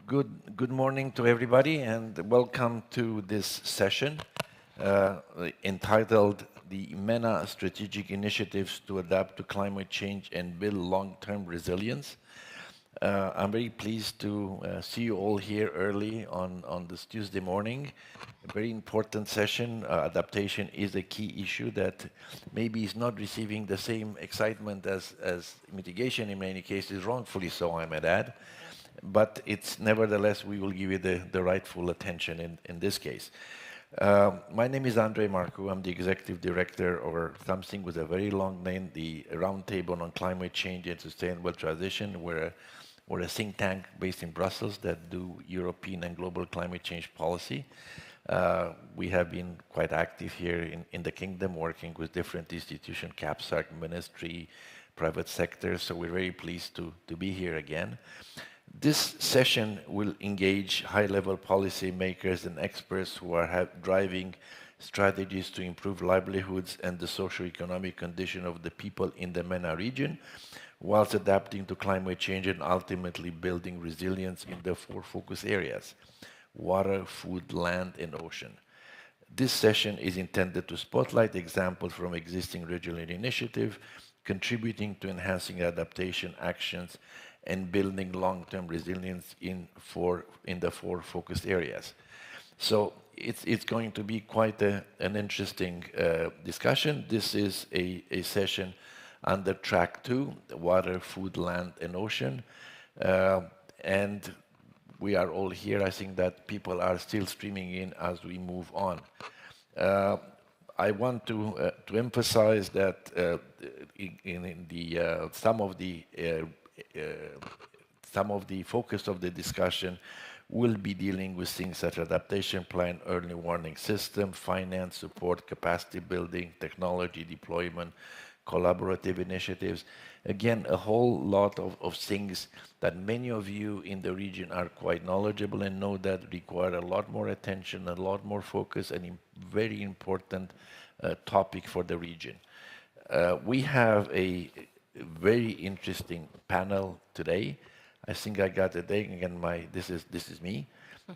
Good morning to everybody, and welcome to this session entitled "The MENA Strategic Initiatives to Adapt to Climate Change and Build Long-Term Resilience." I'm very pleased to see you all here early on this Tuesday morning. A very important session. Adaptation is a key issue that maybe is not receiving the same excitement as mitigation in many cases, wrongfully so, I might add. But it's nevertheless, we will give you the rightful attention in this case. My name is Andre Marcu. I'm the executive director, or something with a very long name, the Roundtable on Climate Change and Sustainable Transition. We're a think tank based in Brussels that do European and global climate change policy. We have been quite active here in the kingdom, working with different institutions, CAPSAC, ministry, private sector. So we're very pleased to be here again. This session will engage high-level policymakers and experts who are driving strategies to improve livelihoods and the socio-economic condition of the people in the MENA region, whilst adapting to climate change and ultimately building resilience in the four focus areas: water, food, land, and ocean. This session is intended to spotlight examples from existing regional initiatives, contributing to enhancing adaptation actions and building long-term resilience in the four focus areas. So it's going to be quite an interesting discussion. This is a session under track 2, water, food, land, and ocean. And we are all here. I think that people are still streaming in as we move on. I want to emphasize that some of the focus of the discussion will be dealing with things such as adaptation plan, early warning system, finance support, capacity building, technology deployment, collaborative initiatives. Again, a whole lot of things that many of you in the region are quite knowledgeable and know that require a lot more attention, a lot more focus, and a very important topic for the region. We have a very interesting panel today. I think I got it again. This is me,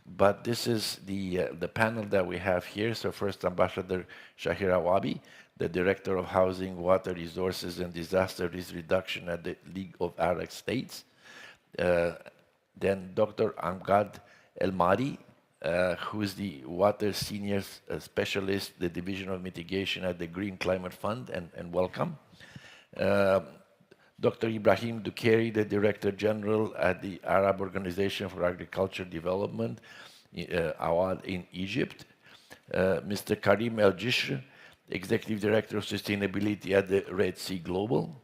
but this is the panel that we have here. So first, Ambassador Shahira Wabi, the Director of Housing, Water Resources and Disaster Risk Reduction at the League of Arab States. Then Dr. Amgad El Madi, who is the Water Senior Specialist, the Division of Mitigation at the Green Climate Fund, and welcome. Dr. Ibrahim Dukairi, the Director General at the Arab Organization for Agriculture Development, Awad in Egypt. Mr. Karim El Jishr, Executive Director of Sustainability at the Red Sea Global.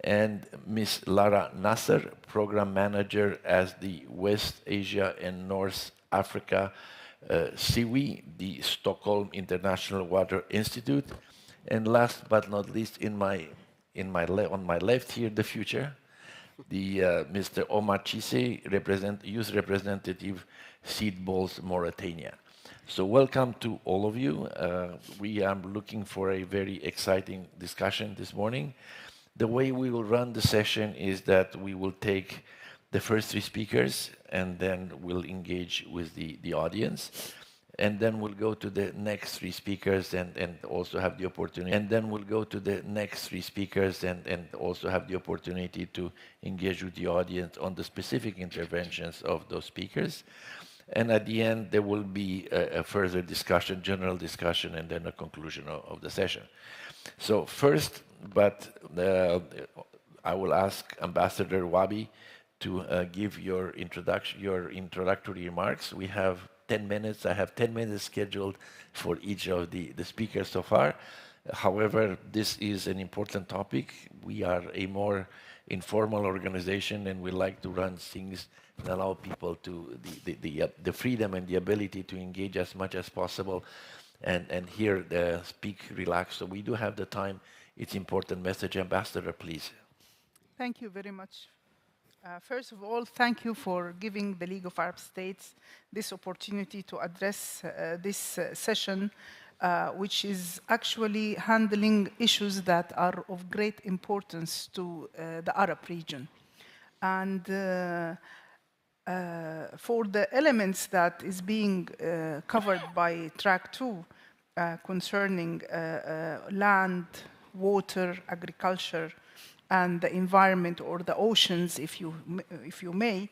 And Ms. Lara Nasser, Program Manager as the West Asia and North Africa SIWI, the Stockholm International Water Institute. And last but not least, on my left here, the future, the Mr. Omar Chise, Youth Representative, Seed Balls, Mauritania. So welcome to all of you. We are looking for a very exciting discussion this morning. The way we will run the session is that we will take the first 3 speakers, and then we'll engage with the audience. And then we'll go to the next 3 speakers and also have the opportunity. And then we'll go to the next 3 speakers and also have the opportunity to engage with the audience on the specific interventions of those speakers. And at the end, there will be a further discussion, general discussion, and then a conclusion of the session. So first, I will ask Ambassador Wabi to give your introductory remarks. We have 10 minutes. I have 10 minutes scheduled for each of the speakers so far. However, this is an important topic. We are a more informal organization, and we like to run things and allow people to the freedom and the ability to engage as much as possible and hear speak, relax. So we do have the time. It's important message. Ambassador, please. Thank you very much. First of all, thank you for giving the League of Arab States this opportunity to address this session, which is actually handling issues that are of great importance to the Arab region. And For the elements that is being covered by track 2 concerning land, water, agriculture, and the environment or the oceans, if you may,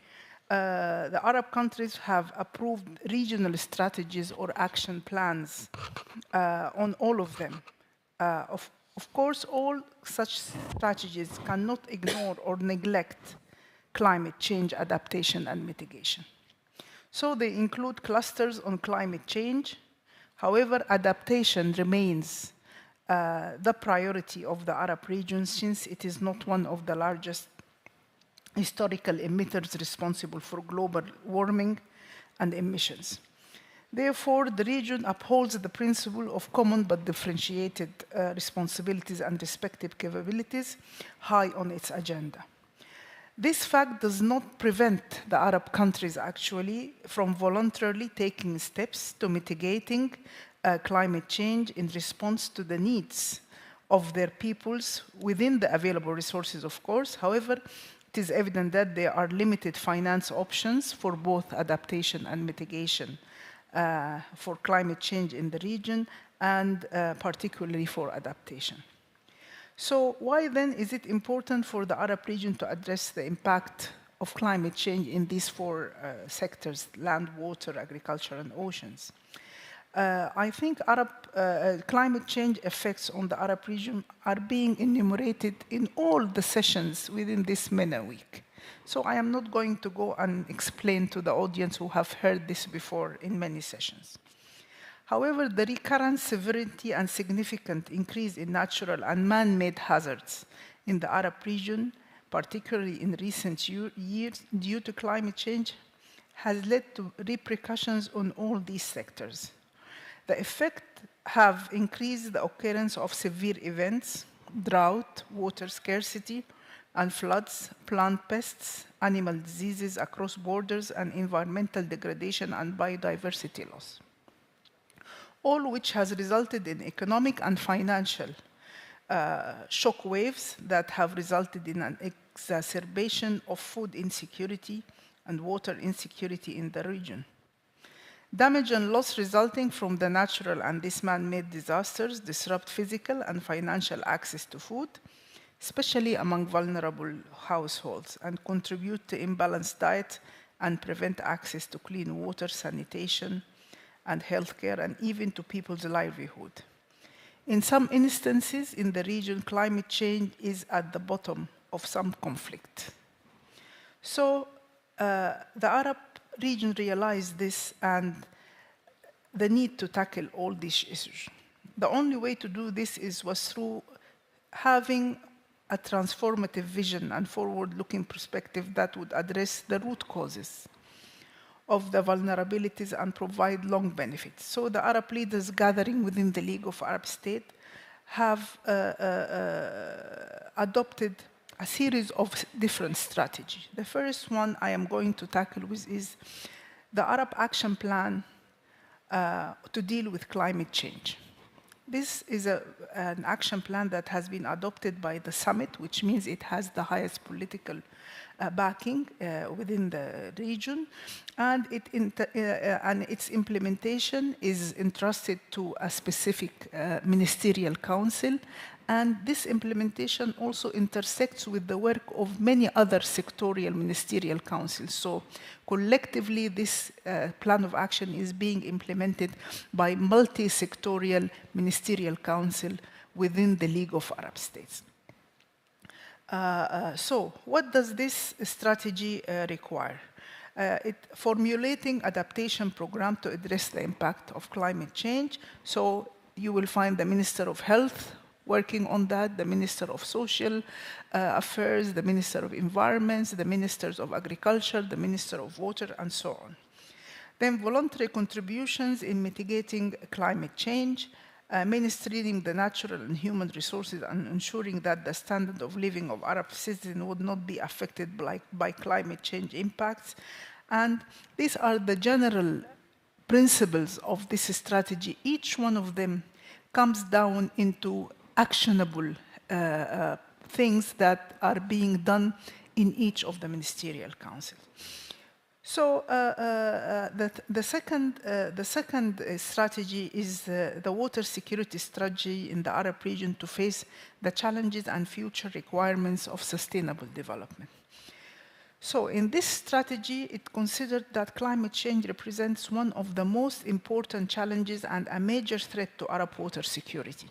the Arab countries have approved regional strategies or action plans on all of them. Of course, all such strategies cannot ignore or neglect climate change adaptation and mitigation. So they include clusters on climate change. However, adaptation remains the priority of the Arab region since it is not one of the largest historical emitters responsible for global warming and emissions. Therefore, the region upholds the principle of common but differentiated responsibilities and respective capabilities high on its agenda. This fact does not prevent the Arab countries actually from voluntarily taking steps to mitigating climate change in response to the needs of their peoples within the available resources, of course. However, it is evident that there are limited finance options for both adaptation and mitigation for climate change in the region and particularly for adaptation. So why then is it important for the Arab region to address the impact of climate change in these four sectors, land, water, agriculture, and oceans? I think climate change effects on the Arab region are being enumerated in all the sessions within this MENA week. So I am not going to go and explain to the audience who have heard this before in many sessions. However, the recurrent severity and significant increase in natural and man-made hazards in the Arab region, particularly in recent years due to climate change, has led to repercussions on all these sectors. The effects have increased the occurrence of severe events, drought, water scarcity, and floods, plant pests, animal diseases across borders, and environmental degradation and biodiversity loss, all which has resulted in economic and financial shock waves that have resulted in an exacerbation of food insecurity and water insecurity in the region. Damage and loss resulting from the natural and these man-made disasters disrupt physical and financial access to food, especially among vulnerable households, and contribute to imbalanced diet and prevent access to clean water, sanitation, and healthcare, and even to people's livelihood. In some instances in the region, climate change is at the bottom of some conflict. So the Arab region realized this and the need to tackle all these issues. The only way to do this was through having a transformative vision and forward-looking perspective that would address the root causes of the vulnerabilities and provide long benefits. So the Arab leaders gathering within the League of Arab States have adopted a series of different strategies. The first one I am going to tackle with is the Arab Action Plan to deal with climate change. This is an action plan that has been adopted by the summit, which means it has the highest political backing within the region, and its implementation is entrusted to a specific ministerial council, and this implementation also intersects with the work of many other sectorial ministerial councils. So collectively, this plan of action is being implemented by multi-sectorial ministerial council within the League of Arab States. So what does this strategy require? Formulating adaptation program to address the impact of climate change. So you will find the Minister of Health working on that, the Minister of Social Affairs, the Minister of Environment, the Ministers of Agriculture, the Minister of Water, and so on. Then voluntary contributions in mitigating climate change, mainstreaming the natural and human resources and ensuring that the standard of living of Arab citizens would not be affected by climate change impacts. And these are the general principles of this strategy. Each one of them comes down into actionable things that are being done in each of the ministerial councils. So the second strategy is the water security strategy in the Arab region to face the challenges and future requirements of sustainable development. So in this strategy, it considered that climate change represents one of the most important challenges and a major threat to Arab water security.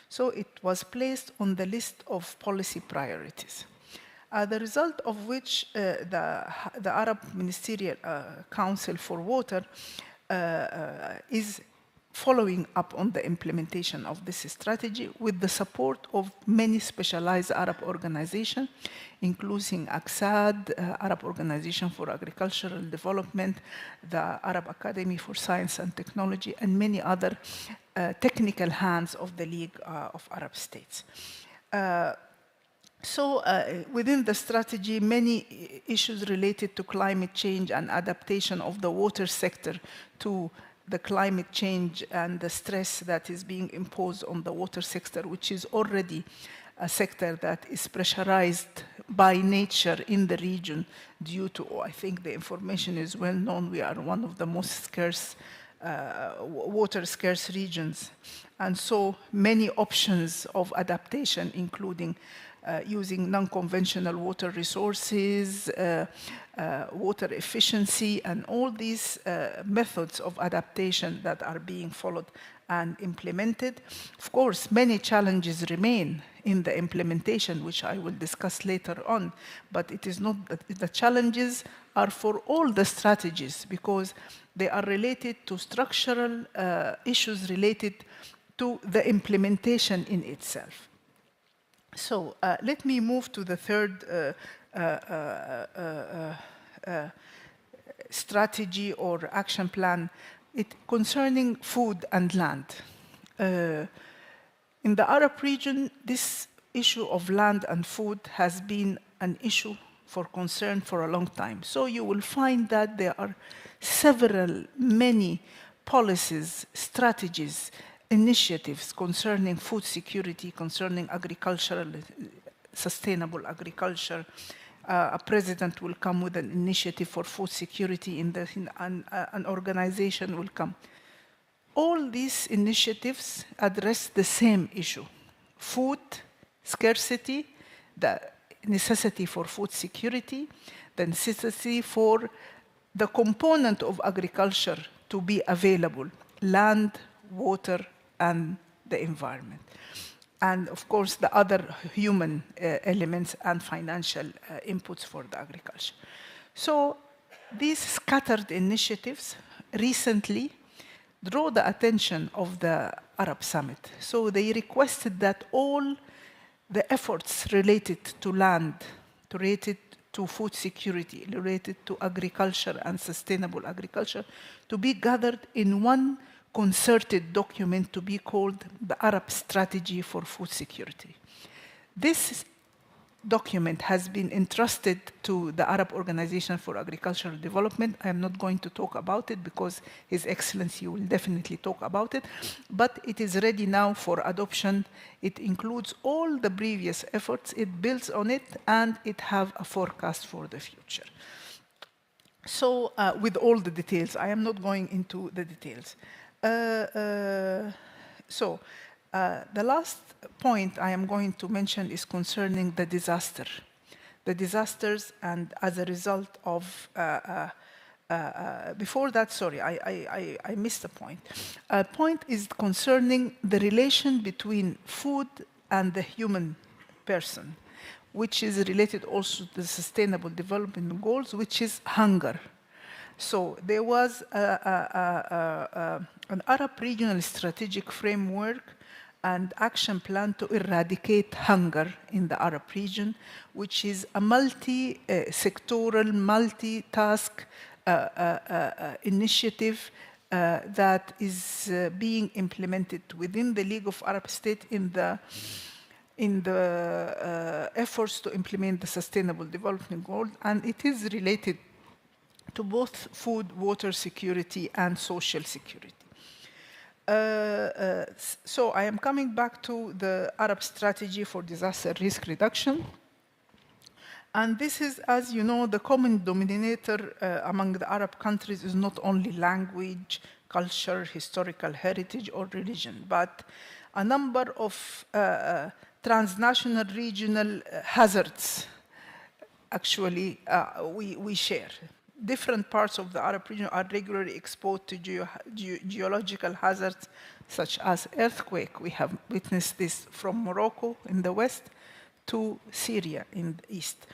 So it was placed on the list of policy priorities. The result of which the Arab Ministerial Council for Water is following up on the implementation of this strategy with the support of many specialized Arab organizations, including ACSAD, Arab Organization for Agricultural Development, the Arab Academy for Science and Technology, and many other technical hands of the League of Arab States. So within the strategy, many issues related to climate change and adaptation of the water sector to the climate change and the stress that is being imposed on the water sector, which is already a sector that is pressurized by nature in the region due to, I think the information is well known, we are one of the most scarce, water scarce regions. And so many options of adaptation, including using non-conventional water resources, water efficiency, and all these methods of adaptation that are being followed and implemented. Of course, many challenges remain in the implementation, which I will discuss later on, but it is not that the challenges are for all the strategies because they are related to structural issues related to the implementation in itself. So let me move to the third strategy or action plan concerning food and land. In the Arab region, this issue of land and food has been an issue for concern for a long time. So you will find that there are many policies, strategies, initiatives concerning food security, concerning agricultural, sustainable agriculture. A president will come with an initiative for food security, an organization will come. All these initiatives address the same issue: food scarcity, the necessity for food security, the necessity for the component of agriculture to be available: land, water, and the environment. And of course, the other human elements and financial inputs for the agriculture. So these scattered initiatives recently draw the attention of the Arab Summit. So they requested that all the efforts related to land, related to food security, related to agriculture and sustainable agriculture, to be gathered in one concerted document to be called the Arab Strategy for Food Security. This document has been entrusted to the Arab Organization for Agricultural Development. I am not going to talk about it because His Excellency will definitely talk about it, but it is ready now for adoption. It includes all the previous efforts, it builds on it, and it has a forecast for the future. So with all the details, I am not going into the details. The last point I am going to mention is concerning the disaster. The disasters, and as a result of, before that, sorry, I missed a point. A point is concerning the relation between food and the human person, which is related also to the Sustainable Development Goals, which is hunger. So there was an Arab regional strategic framework and action plan to eradicate hunger in the Arab region, which is a multi-sectoral, multi-task initiative that is being implemented within the League of Arab States in the efforts to implement the Sustainable Development Goals, and it is related to both food, water security, and social security. So I am coming back to the Arab Strategy for Disaster Risk Reduction. And this is, as you know, the common denominator among the Arab countries is not only language, culture, historical heritage, or religion, but a number of transnational regional hazards actually we share. Different parts of the Arab region are regularly exposed to geological hazards such as earthquake. We have witnessed this from Morocco in the west to Syria in the east.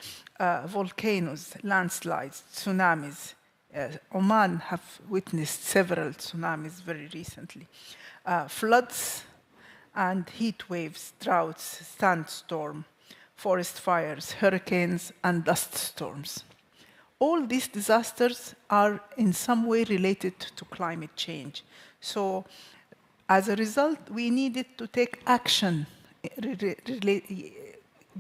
Volcanoes, landslides, tsunamis. Oman have witnessed several tsunamis very recently. Floods and heat waves, droughts, sandstorm, forest fires, hurricanes, and dust storms. All these disasters are in some way related to climate change. So as a result, we needed to take action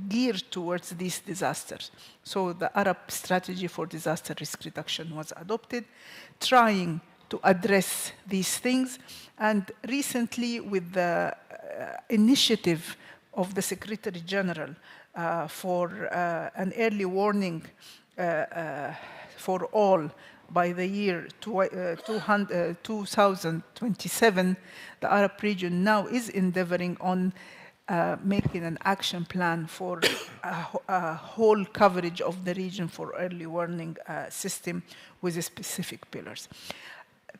geared towards these disasters. So the Arab strategy for disaster risk reduction was adopted, trying to address these things. And recently, with the initiative of the Secretary General for an early warning for all by the year 2027, the Arab region now is endeavoring on making an action plan for a whole coverage of the region for early warning system with specific pillars.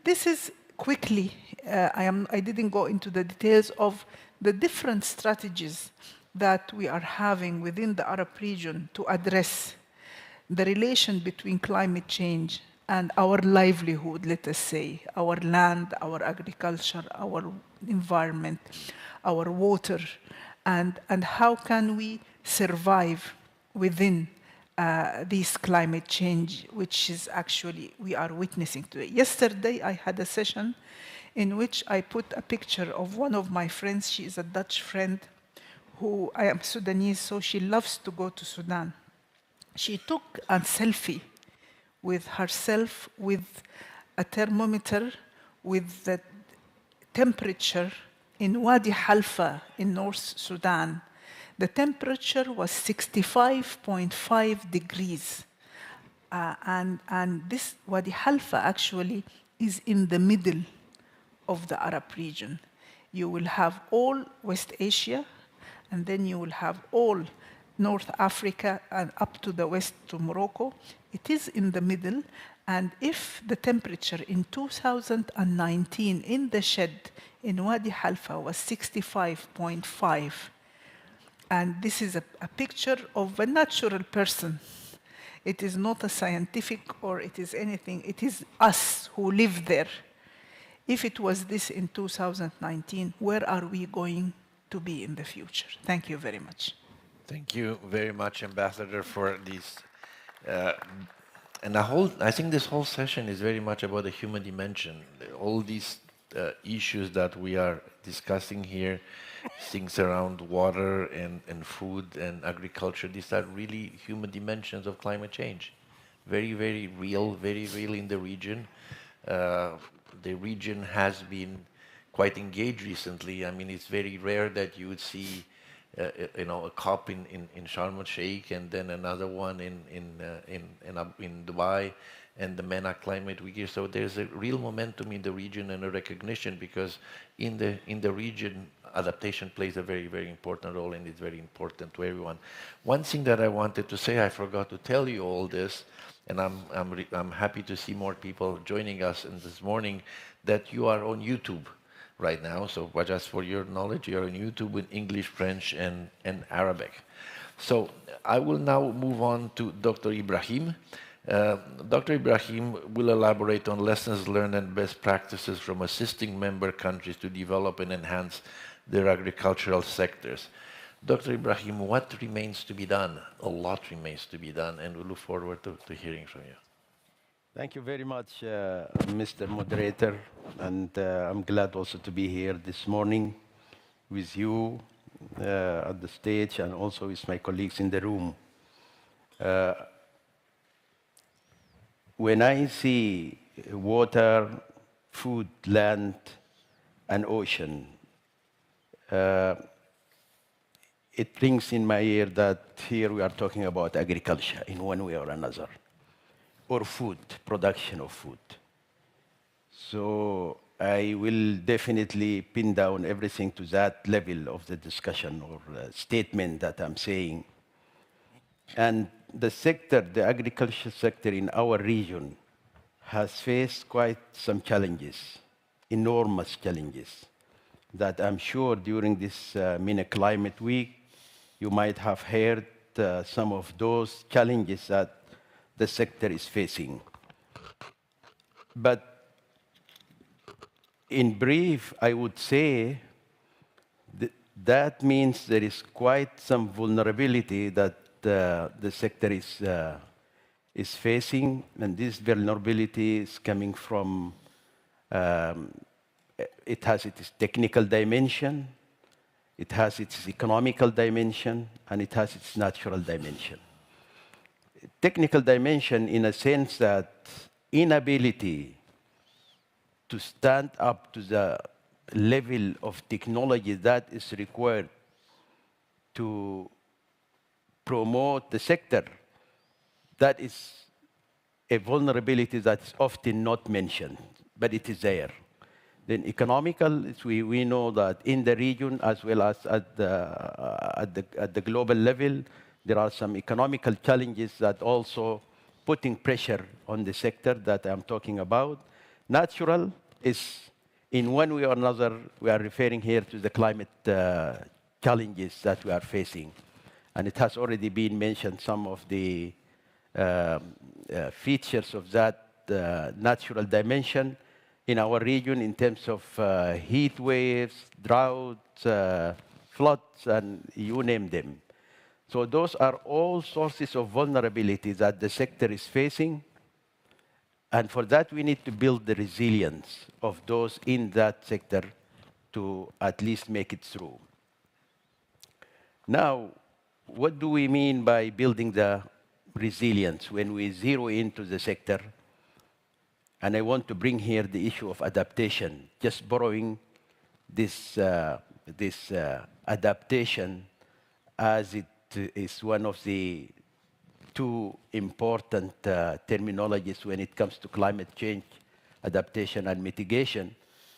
This is quickly, I didn't go into the details of the different strategies that we are having within the Arab region to address the relation between climate change and our livelihood, let us say, our land, our agriculture, our environment, our water, and how can we survive within this climate change, which is actually we are witnessing today. Yesterday, I had a session in which I put a picture of one of my friends. She is a Dutch friend who, I am Sudanese, so she loves to go to Sudan. She took a selfie with herself with a thermometer with the temperature in Wadi Halfa in North Sudan. The temperature was 65.5 degrees. And this Wadi Halfa actually is in the middle of the Arab region. You will have all West Asia, and then you will have all North Africa and up to the west to Morocco. It is in the middle, and if the temperature in 2019 in the shed in Wadi Halfa was 65.5, and this is a picture of a natural person. It is not a scientific or it is anything. It is us who live there. If it was this in 2019, where are we going to be in the future? Thank you very much. Thank you very much, Ambassador, for these. I think this whole session is very much about the human dimension. All these issues that we are discussing here, things around water and food and agriculture, these are really human dimensions of climate change. Very, very real in the region. The region has been quite engaged recently. I mean, it's very rare that you would see a COP in Sharm el-Sheikh and then another one in Dubai and the MENA Climate Week. So there's a real momentum in the region and a recognition, because in the region, adaptation plays a very, very important role, and it's very important to everyone. One thing that I wanted to say, I forgot to tell you all this, and I'm happy to see more people joining us this morning, that you are on YouTube right now. So just for your knowledge, you're on YouTube in English, French, and Arabic. So I will now move on to Dr. Ibrahim. Dr. Ibrahim will elaborate on lessons learned and best practices from assisting member countries to develop and enhance their agricultural sectors. Dr. Ibrahim, what remains to be done? A lot remains to be done, and we look forward to hearing from you. Thank you very much, Mr. Moderator, and I'm glad also to be here this morning with you at the stage and also with my colleagues in the room. When I see water, food, land, and ocean, it rings in my ear that here we are talking about agriculture in one way or another, or food, production of food. So I will definitely pin down everything to that level of the discussion or statement that I'm saying. And the sector, the agriculture sector in our region, has faced quite some challenges, enormous challenges, that I'm sure during this MENA Climate Week, you might have heard some of those challenges that the sector is facing. But in brief, I would say that means there is quite some vulnerability that the sector is facing, and this vulnerability is coming from, it has its technical dimension, it has its economical dimension, and it has its natural dimension. Technical dimension in a sense that inability to stand up to the level of technology that is required to promote the sector, that is a vulnerability that's often not mentioned, but it is there. Then economical, we know that in the region as well as at the global level, there are some economical challenges that also putting pressure on the sector that I'm talking about. Natural is, in one way or another, we are referring here to the climate challenges that we are facing. And it has already been mentioned, some of the features of that natural dimension in our region in terms of heat waves, droughts, floods, and you name them. So those are all sources of vulnerability that the sector is facing. And for that, we need to build the resilience of those in that sector to at least make it through. Now, what do we mean by building the resilience when we zero into the sector? And I want to bring here the issue of adaptation, just borrowing this adaptation as it is one of the two important terminologies when it comes to climate change, adaptation and mitigation.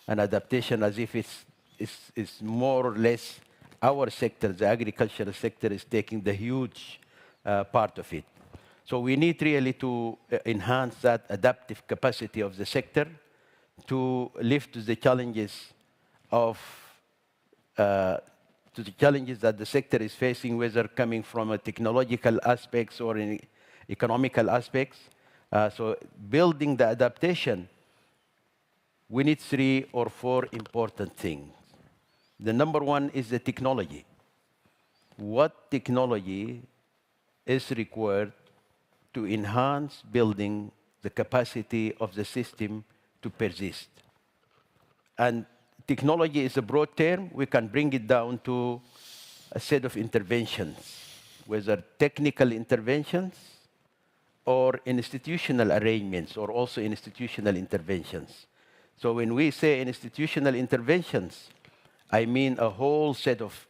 And adaptation as if it's more or less our sector, the agricultural sector, is taking the huge part of it. So we need really to enhance that adaptive capacity of the sector to lift to the challenges of that the sector is facing, whether coming from a technological aspects or in economical aspects. So building the adaptation, we need 3 or 4 important things. The number one is the technology. What technology is required to enhance building the capacity of the system to persist? And technology is a broad term. We can bring it down to a set of interventions, whether technical interventions or institutional arrangements, or also institutional interventions. So when we say institutional interventions, I mean a whole set of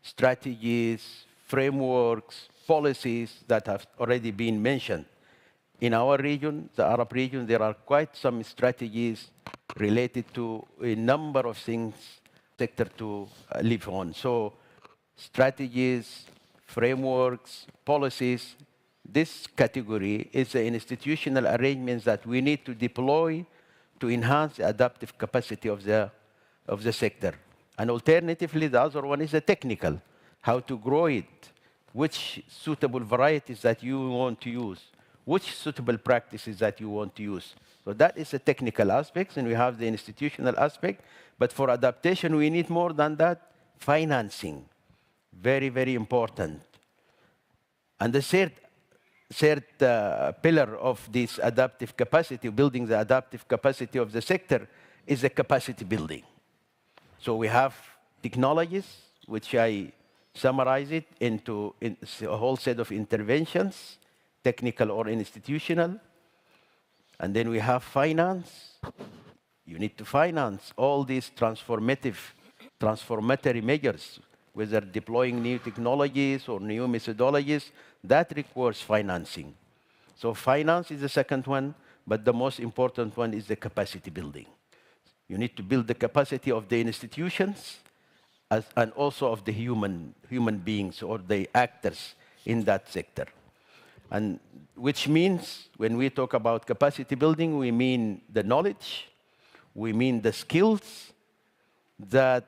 strategies, frameworks, policies that have already been mentioned. In our region, the Arab region, there are quite some strategies related to a number of things sector to live on. So strategies, frameworks, policies, this category is the institutional arrangements that we need to deploy to enhance the adaptive capacity of the sector. And alternatively, the other one is the technical, how to grow it, which suitable varieties that you want to use, which suitable practices that you want to use. So that is the technical aspects, and we have the institutional aspect. But for adaptation, we need more than that, financing. Very, very important. And the third pillar of this adaptive capacity, building the adaptive capacity of the sector, is the capacity building. So we have technologies, which I summarize it into a whole set of interventions, technical or institutional. And then we have finance. You need to finance all these transformatory measures, whether deploying new technologies or new methodologies, that requires financing. So finance is the second one, but the most important one is the capacity building. You need to build the capacity of the institutions and also of the human beings or the actors in that sector. And which means when we talk about capacity building, we mean the knowledge, we mean the skills that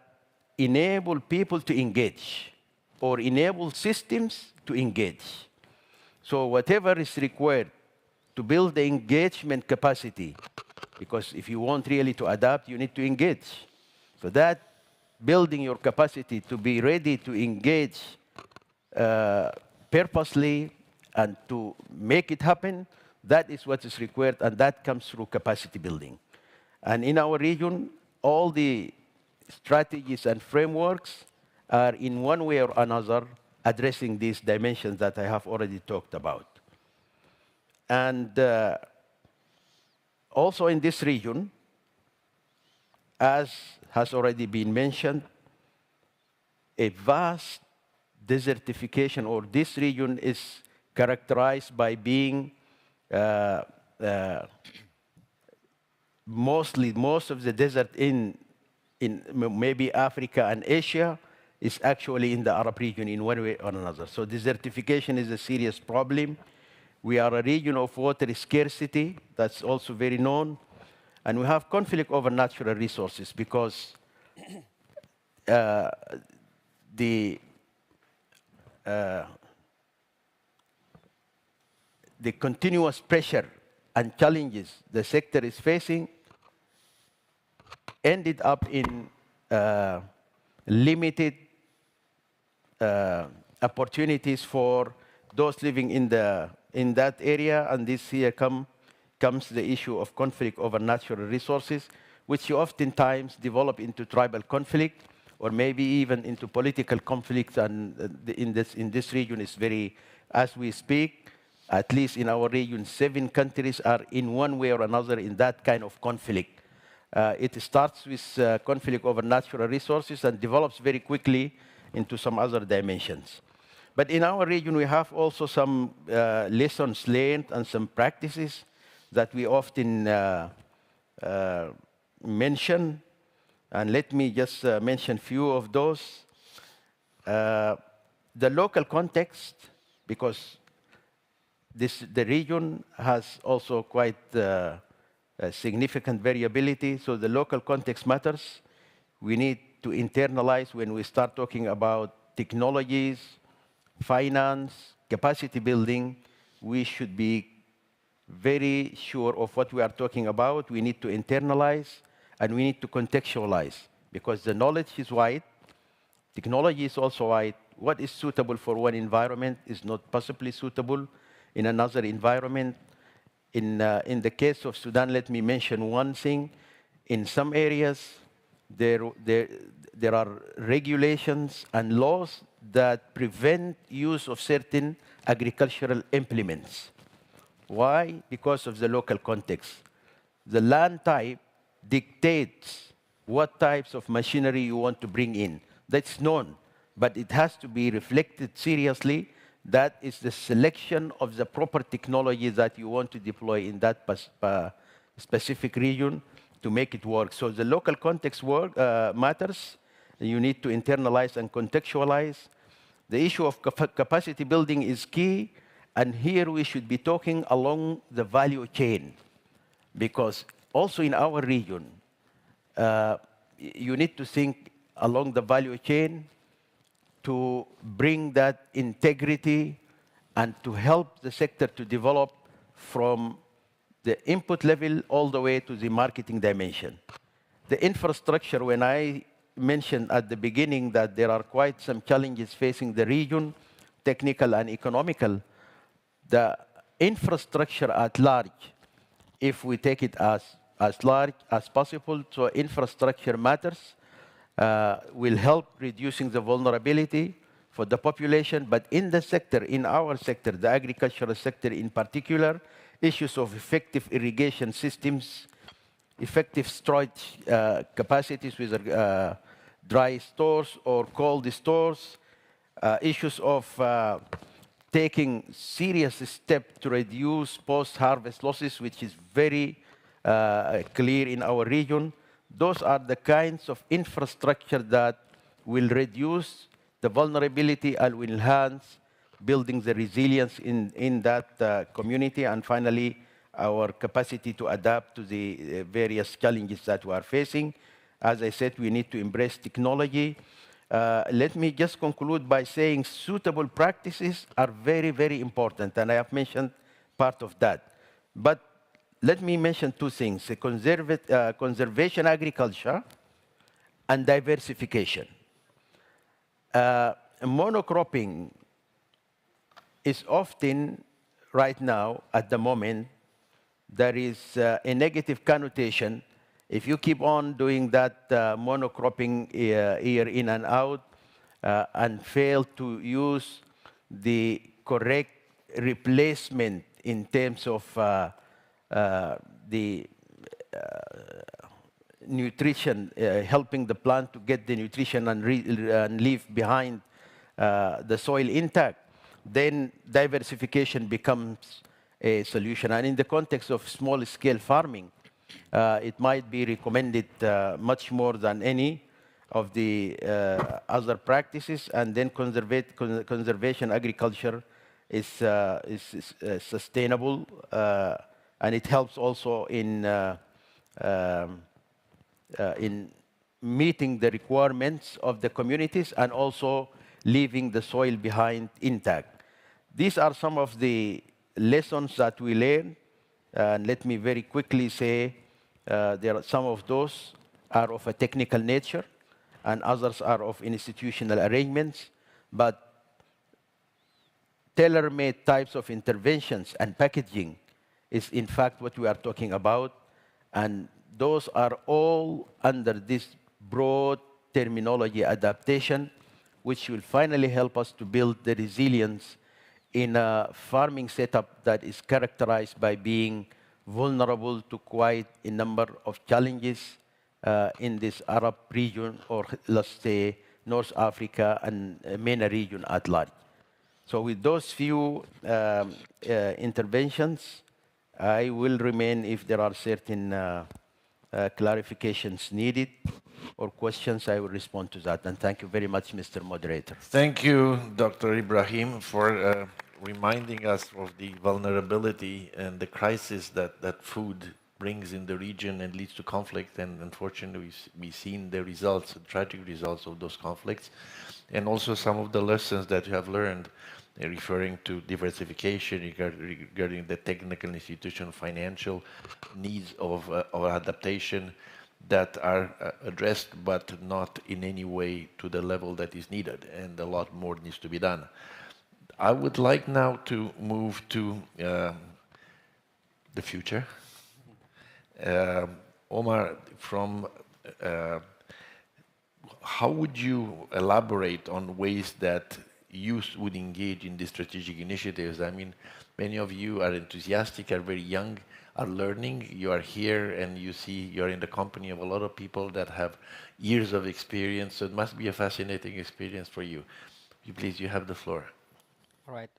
enable people to engage or enable systems to engage. So whatever is required to build the engagement capacity, because if you want really to adapt, you need to engage. So that building your capacity to be ready to engage purposely and to make it happen, that is what is required, and that comes through capacity building. And in our region, all the strategies and frameworks are in one way or another addressing these dimensions that I have already talked about. And also in this region, as has already been mentioned, a vast desertification, or this region is characterized by being most of the desert in maybe Africa and Asia is actually in the Arab region in one way or another. So desertification is a serious problem. We are a region of water scarcity, that's also very known. And we have conflict over natural resources because the continuous pressure and challenges the sector is facing ended up in limited opportunities for those living in that area, and this here comes the issue of conflict over natural resources, which you oftentimes develop into tribal conflict, or maybe even into political conflict. And in this region is very, as we speak, at least in our region, 7 countries are in one way or another in that kind of conflict. It starts with conflict over natural resources and develops very quickly into some other dimensions. But in our region, we have also some lessons learned and some practices that we often mention. And let me just mention a few of those. The local context, because the region has also quite significant variability, so the local context matters. We need to internalize when we start talking about technologies, finance, capacity building. We should be very sure of what we are talking about. We need to internalize and we need to contextualize, because the knowledge is wide, technology is also wide. What is suitable for one environment is not possibly suitable in another environment. In the case of Sudan, let me mention one thing. In some areas, there are regulations and laws that prevent use of certain agricultural implements. Why? Because of the local context. The land type dictates what types of machinery you want to bring in. That's known, but it has to be reflected seriously. That is the selection of the proper technology that you want to deploy in that specific region to make it work. So the local context matters. You need to internalize and contextualize. The issue of capacity building is key, and here we should be talking along the value chain, because also in our region, you need to think along the value chain to bring that integrity and to help the sector to develop from the input level all the way to the marketing dimension. The infrastructure, when I mentioned at the beginning that there are quite some challenges facing the region, technical and economical, the infrastructure at large, if we take it as large as possible, so infrastructure matters, will help reducing the vulnerability for the population. But in the sector, in our sector, the agricultural sector in particular, issues of effective irrigation systems, effective storage capacities, with dry stores or cold stores, issues of taking serious steps to reduce post-harvest losses, which is very clear in our region. Those are the kinds of infrastructure that will reduce the vulnerability and will enhance building the resilience in that community, and finally, our capacity to adapt to the various challenges that we are facing. As I said, we need to embrace technology. Let me just conclude by saying suitable practices are very, very important, and I have mentioned part of that. But let me mention two things, conservation agriculture and diversification. Monocropping is often, right now, at the moment, there is a negative connotation. If you keep on doing that monocropping year in and out and fail to use the correct replacement in terms of the nutrition, helping the plant to get the nutrition and leave behind the soil intact, then diversification becomes a solution. And in the context of small-scale farming, it might be recommended much more than any of the other practices. And then conservation agriculture is sustainable, and it helps also in meeting the requirements of the communities and also leaving the soil behind intact. These are some of the lessons that we learned. And let me very quickly say there are some of those are of a technical nature and others are of institutional arrangements. But tailor-made types of interventions and packaging is in fact what we are talking about. And those are all under this broad terminology adaptation, which will finally help us to build the resilience in a farming setup that is characterized by being vulnerable to quite a number of challenges in this Arab region, or let's say North Africa and MENA region at large. So with those few interventions, I will remain if there are certain clarifications needed or questions, I will respond to that. And thank you very much, Mr. Moderator. Thank you, Dr. Ibrahim, for reminding us of the vulnerability and the crisis that food brings in the region and leads to conflict. And unfortunately, we've seen the results, the tragic results of those conflicts, and also some of the lessons that you have learned, referring to diversification, regarding the technical, institutional, financial needs of adaptation that are addressed, but not in any way to the level that is needed, and a lot more needs to be done. I would like now to move to the future. Omar, how would you elaborate on ways that youth would engage in these strategic initiatives? I mean, many of you are enthusiastic, are very young, are learning. You are here and you see you're in the company of a lot of people that have years of experience, so it must be a fascinating experience for you. Please, you have the floor. All right.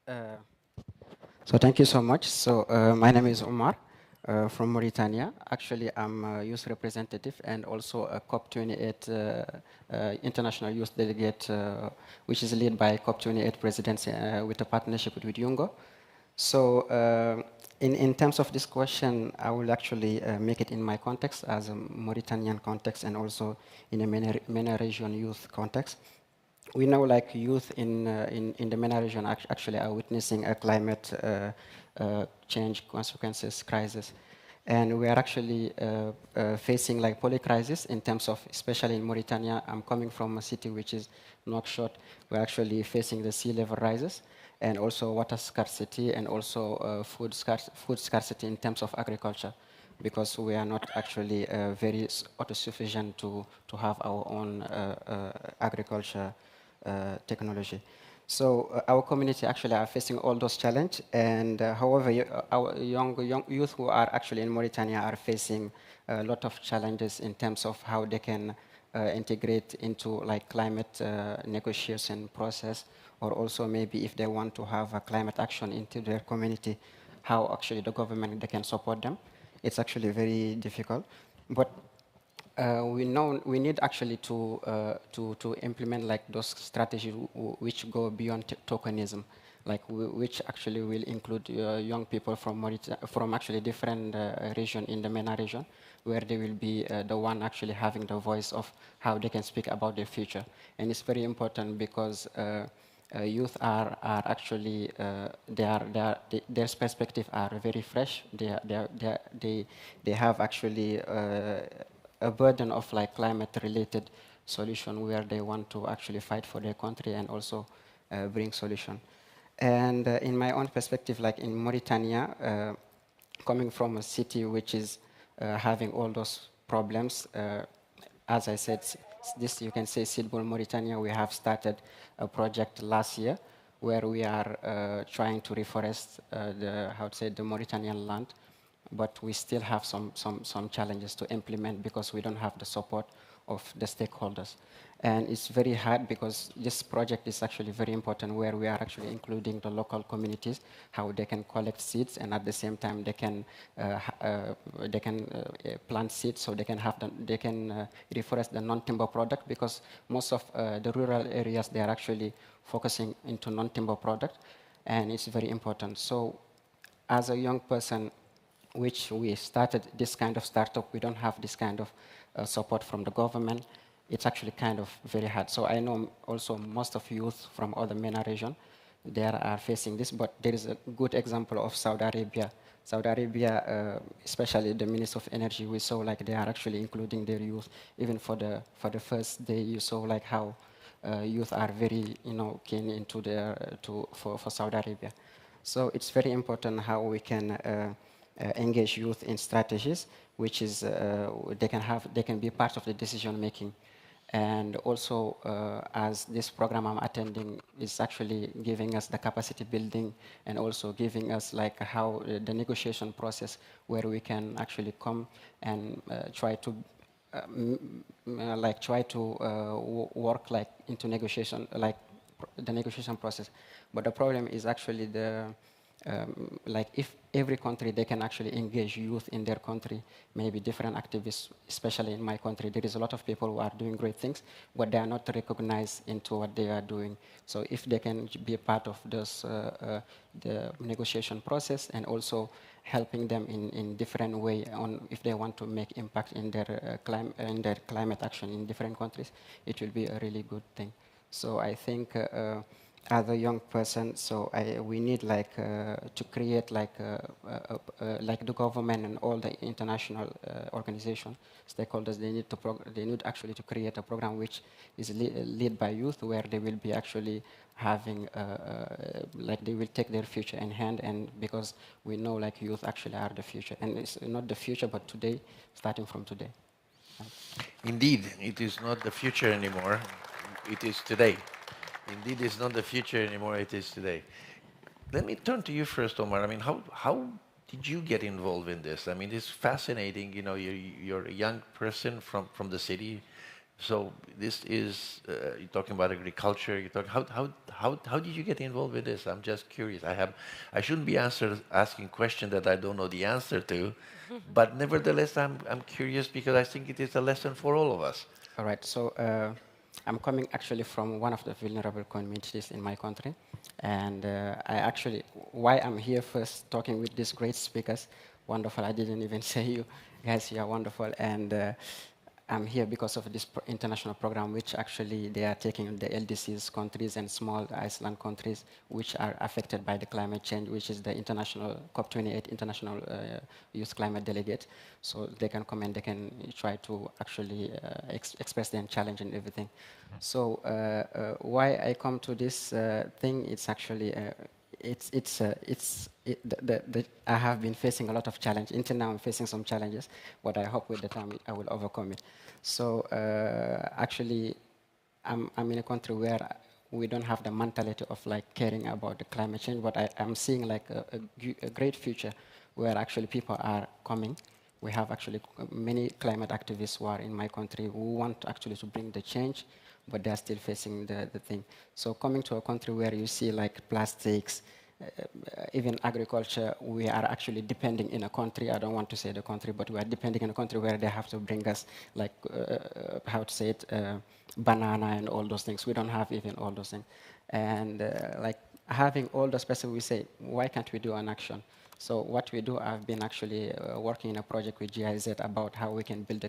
So thank you so much. So my name is Omar from Mauritania. Actually, I'm a youth representative and also a COP28 international youth delegate, which is led by COP28 presidency with a partnership with UNGO. So in terms of this question, I will actually make it in my context as a Mauritanian context and also in a MENA region youth context. We know, like, youth in the MENA region actually are witnessing a climate change consequences crisis. And we are actually facing like polycrisis in terms of, especially in Mauritania. I'm coming from a city which is Nouakchott. We're actually facing the sea level rises and also water scarcity and also food scarcity in terms of agriculture, because we are not actually very autosufficient to have our own agriculture technology. So our community actually are facing all those challenges, and however, our young youth who are actually in Mauritania are facing a lot of challenges in terms of how they can integrate into like climate negotiation process, or also maybe if they want to have a climate action into their community, how actually the government they can support them. It's actually very difficult, but we know we need actually to implement like those strategies which go beyond tokenism, like which actually will include young people from actually different region in the MENA region, where they will be the one actually having the voice of how they can speak about their future. And it's very important because youth are actually their perspective are very fresh. They have actually a burden of like climate-related solution where they want to actually fight for their country and also bring solution. And in my own perspective, like in Mauritania, coming from a city which is having all those problems, as I said, this you can say Sidbol Mauritania, we have started a project last year where we are trying to reforest the Mauritanian land, but we still have some challenges to implement because we don't have the support of the stakeholders. And it's very hard because this project is actually very important, where we are actually including the local communities, how they can collect seeds, and at the same time they can plant seeds, so they can reforest the non-timber product, because most of the rural areas, they are actually focusing into non-timber product, and it's very important. So as a young person, which we started this kind of startup, we don't have this kind of support from the government. It's actually kind of very hard. So I know also most of youth from other MENA region, they are facing this, but there is a good example of Saudi Arabia. Saudi Arabia, especially the Minister of Energy, we saw like they are actually including their youth. Even for the first day, you saw like how youth are very keen into for Saudi Arabia. So it's very important how we can engage youth in strategies, which is they can be part of the decision making. And also, as this program I'm attending is actually giving us the capacity building, and also giving us like how the negotiation process, where we can actually come and try to work like into negotiation, like the negotiation process. But the problem is actually like if every country, they can actually engage youth in their country, maybe different activists, especially in my country, there is a lot of people who are doing great things, but they are not recognized into what they are doing. So if they can be a part of this, the negotiation process, and also helping them in different way on if they want to make impact in their climate action in different countries, it will be a really good thing. So I think as a young person, so we need like to create like the government and all the international organization stakeholders. They need actually to create a program which is led by youth, where they will be actually having like they will take their future in hand, and because we know like youth actually are the future, and it's not the future but today, starting from today. Indeed, it is not the future anymore. It is today. Indeed, it's not the future anymore, it is today. Let me turn to you first, Omar. I mean, how did you get involved in this? I mean, it's fascinating, you're a young person from the city. So this is, you're talking about agriculture, how did you get involved with this? I'm just curious. I shouldn't be asking questions that I don't know the answer to, but nevertheless, I'm curious because I think it is a lesson for all of us. All right, so I'm coming actually from one of the vulnerable communities in my country. And why I'm here first talking with these great speakers, wonderful, I didn't even say you guys, you are wonderful. And I'm here because of this international program, which actually they are taking the LDCs countries and small island countries, which are affected by the climate change, which is the international COP28 International Youth Climate Delegate. So they can come and they can try to actually express their challenge and everything. So why I come to this thing, it's actually I have been facing a lot of challenge. Until now, I'm facing some challenges, but I hope with the time I will overcome it. So actually, I'm in a country where we don't have the mentality of like caring about the climate change, but I'm seeing like a great future where actually people are coming we have actually many climate activists who are in my country who want actually to bring the change, but they're still facing the thing. So coming to a country where you see like plastics, even agriculture, we are actually depending in a country, I don't want to say the country, but we are depending in a country where they have to bring us, like, how to say it, banana and all those things. We don't have even all those things. And like having all the specific, we say, why can't we do an action? So what we do, I've been actually working in a project with GIZ about how we can build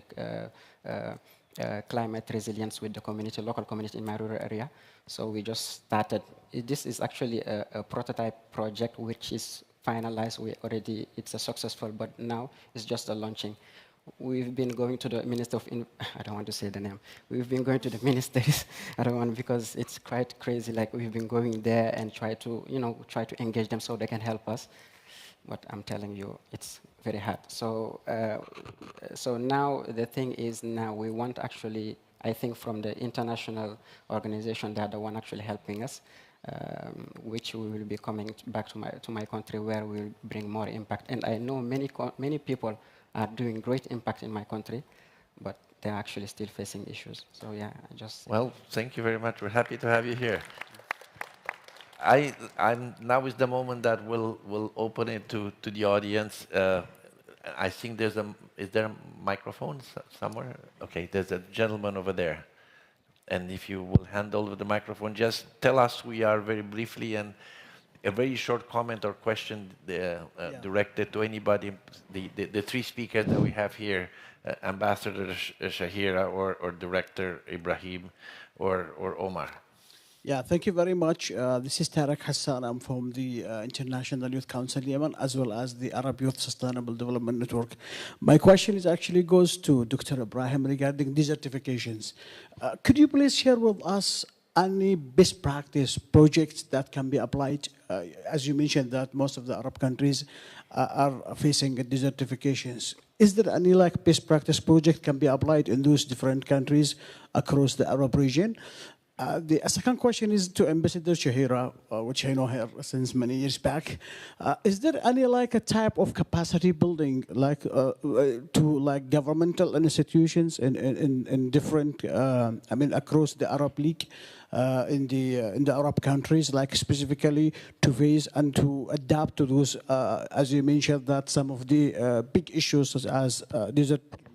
climate resilience with the community, local community in my rural area. So we just started. This is actually a prototype project which is finalized. It's a successful, but now it's just a launching. We've been going to the Minister of, I don't want to say the name. We've been going to the ministers, I don't want, because it's quite crazy. Like we've been going there and try to engage them so they can help us. But I'm telling you, it's very hard. So, so now the thing is, now we want actually, I think from the international organization, they are the one actually helping us, which we will be coming back to my country where we'll bring more impact. And I know many people are doing great impact in my country, but they're actually still facing issues. So yeah, I just... Well, thank you very much. We're happy to have you here. Now is the moment that we'll open it to the audience. I think is there a microphone somewhere? Okay, there's a gentleman over there. And if you will hand over the microphone, just tell us who you are very briefly and a very short comment or question directed to anybody, the three speakers that we have here, Ambassador Shahira or Director Ibrahim or Omar. Yeah, thank you very much. This is Tarek Hassan. I'm from the International Youth Council Yemen, as well as the Arab Youth Sustainable Development Network. My question is actually goes to Dr. Ibrahim regarding desertifications. Could you please share with us any best practice projects that can be applied? As you mentioned that most of the Arab countries are facing desertifications. Is there any like best practice project can be applied in those different countries across the Arab region? The second question is to Ambassador Shahira, which I know her since many years back. Is there any like a type of capacity building, like to like governmental institutions in different, I mean, across the Arab League, in the Arab countries, like specifically to face and to adapt to those, as you mentioned, that some of the big issues such as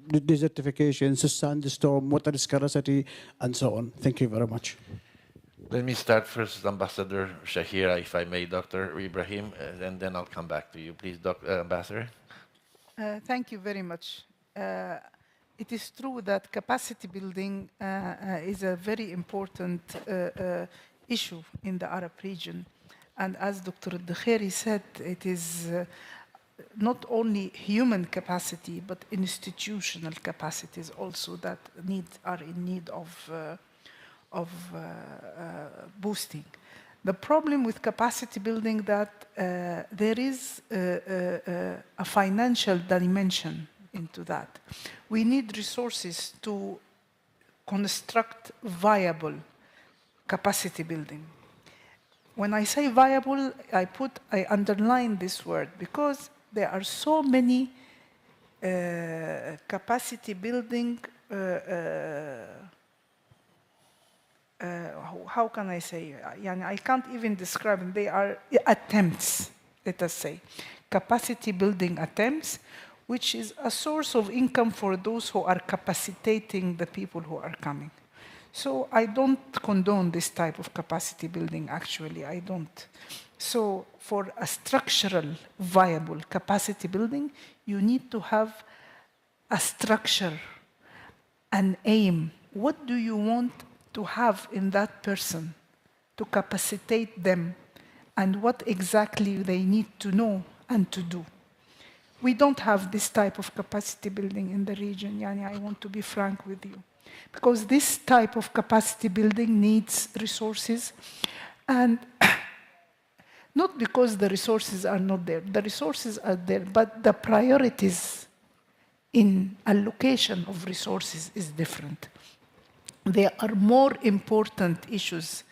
desertification, sandstorm, water scarcity, and so on. Thank you very much. Let me start first, Ambassador Shahira, if I may, Dr. Ibrahim, and then I'll come back to you. Please, Ambassador. Thank you very much. It is true that capacity building is a very important issue in the Arab region. And as Dr. Al-Dakheri said, it is not only human capacity, but institutional capacities also that are in need of boosting. The problem with capacity building that there is a financial dimension into that. We need resources to construct viable capacity building. When I say viable, I underline this word because there are so many capacity building, how can I say? I can't even describe them. They are attempts, let us say. Capacity building attempts, which is a source of income for those who are capacitating the people who are coming. So I don't condone this type of capacity building, actually, I don't. So for a structural, viable capacity building, you need to have a structure, an aim. What do you want to have in that person to capacitate them, and what exactly they need to know and to do? We don't have this type of capacity building in the region, Yani, I want to be frank with you. Because this type of capacity building needs resources, and not because the resources are not there. The resources are there, but the priorities in allocation of resources is different. There are more important issues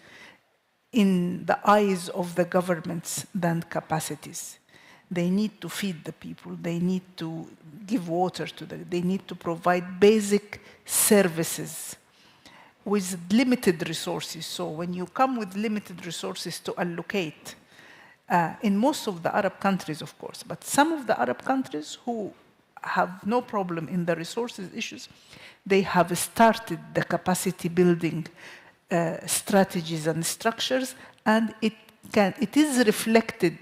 in the eyes of the governments than capacities. They need to feed the people. They need to give water to they need to provide basic services with limited resources. So when you come with limited resources to allocate, in most of the Arab countries, of course, but some of the Arab countries who have no problem in the resources issues, they have started the capacity building strategies and structures, and it is reflected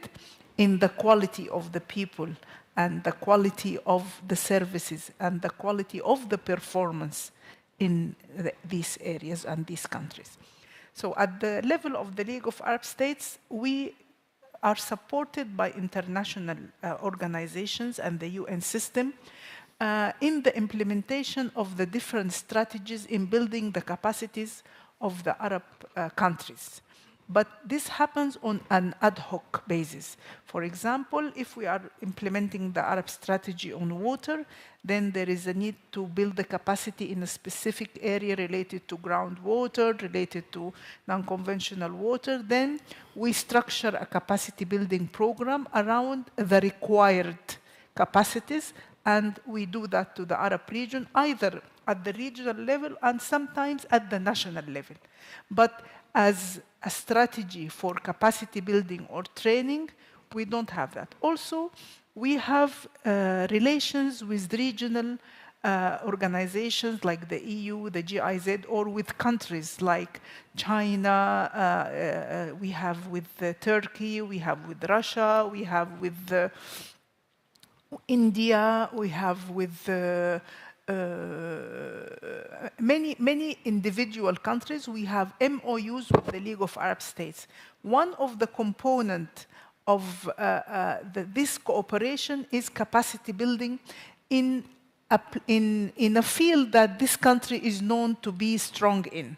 in the quality of the people and the quality of the services and the quality of the performance in these areas and these countries. So at the level of the League of Arab States, we are supported by international organizations and the UN system in the implementation of the different strategies in building the capacities of the Arab countries. But this happens on an ad hoc basis. For example, if we are implementing the Arab strategy on water, then there is a need to build the capacity in a specific area related to groundwater, related to non-conventional water. Then we structure a capacity building program around the required capacities, and we do that to the Arab region, either at the regional level and sometimes at the national level. But as a strategy for capacity building or training, we don't have that. Also, we have relations with regional organizations like the EU, the GIZ, or with countries like China, we have with Turkey, we have with Russia, we have with India, we have with many individual countries. We have MOUs with the League of Arab States. One of the components of this cooperation is capacity building in a field that this country is known to be strong in.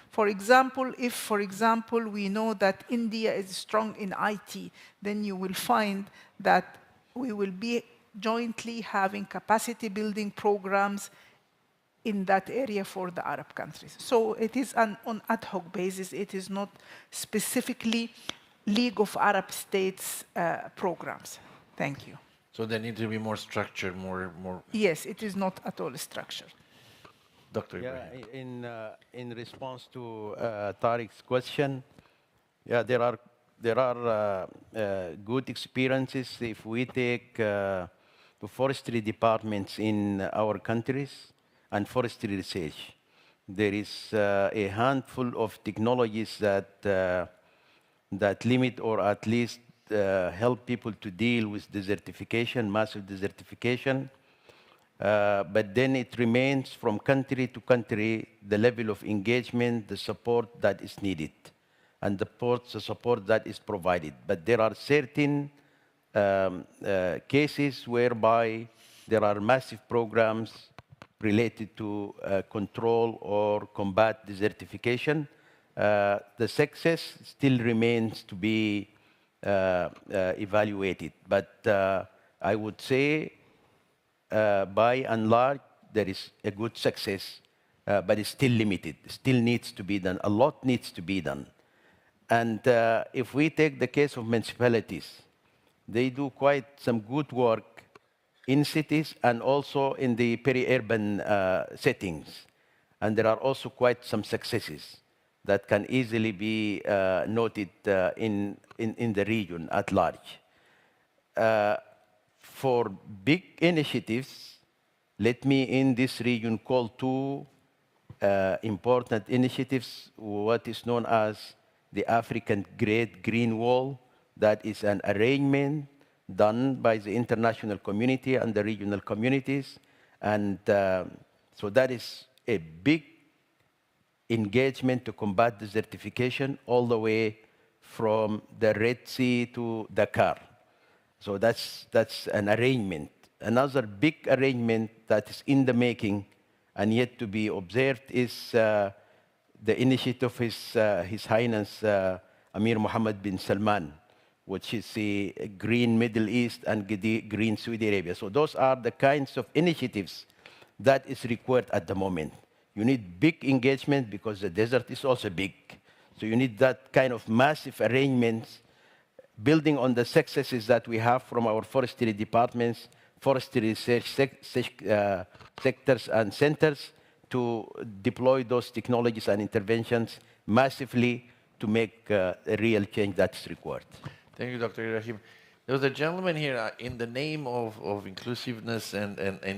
For example, if, for example, we know that India is strong in IT, then you will find that we will be jointly having capacity building programs in that area for the Arab countries. So it is on ad hoc basis. It is not specifically League of Arab States programs. Thank you. So there needs to be more structure, more. Yes, it is not at all structured. Dr. Ibrahim. In response to Tariq's question, yeah, there are good experiences if we take the forestry departments in our countries and forestry research. There is a handful of technologies that limit or at least help people to deal with desertification, massive desertification. But then it remains from country to country the level of engagement, the support that is needed, and the support that is provided. But there are certain cases whereby there are massive programs related to control or combat desertification. The success still remains to be evaluated. But I would say, by and large, there is a good success, but it's still limited. It still needs to be done. A lot needs to be done. And if we take the case of municipalities, they do quite some good work in cities and also in the peri-urban settings. And there are also quite some successes that can easily be noted in the region at large. For big initiatives, let me in this region call two important initiatives, what is known as the African Great Green Wall. That is an arrangement done by the international community and the regional communities. And so that is a big engagement to combat desertification all the way from the Red Sea to Dakar. So that's an arrangement. Another big arrangement that is in the making and yet to be observed is the initiative of His Highness Amir Mohammed bin Salman, which is the Green Middle East and Green Saudi Arabia. So those are the kinds of initiatives that is required at the moment. You need big engagement because the desert is also big. So you need that kind of massive arrangements building on the successes that we have from our forestry departments, forestry research sectors and centers to deploy those technologies and interventions massively to make a real change that's required. Thank you, Dr. Ibrahim. There was a gentleman here in the name of inclusiveness and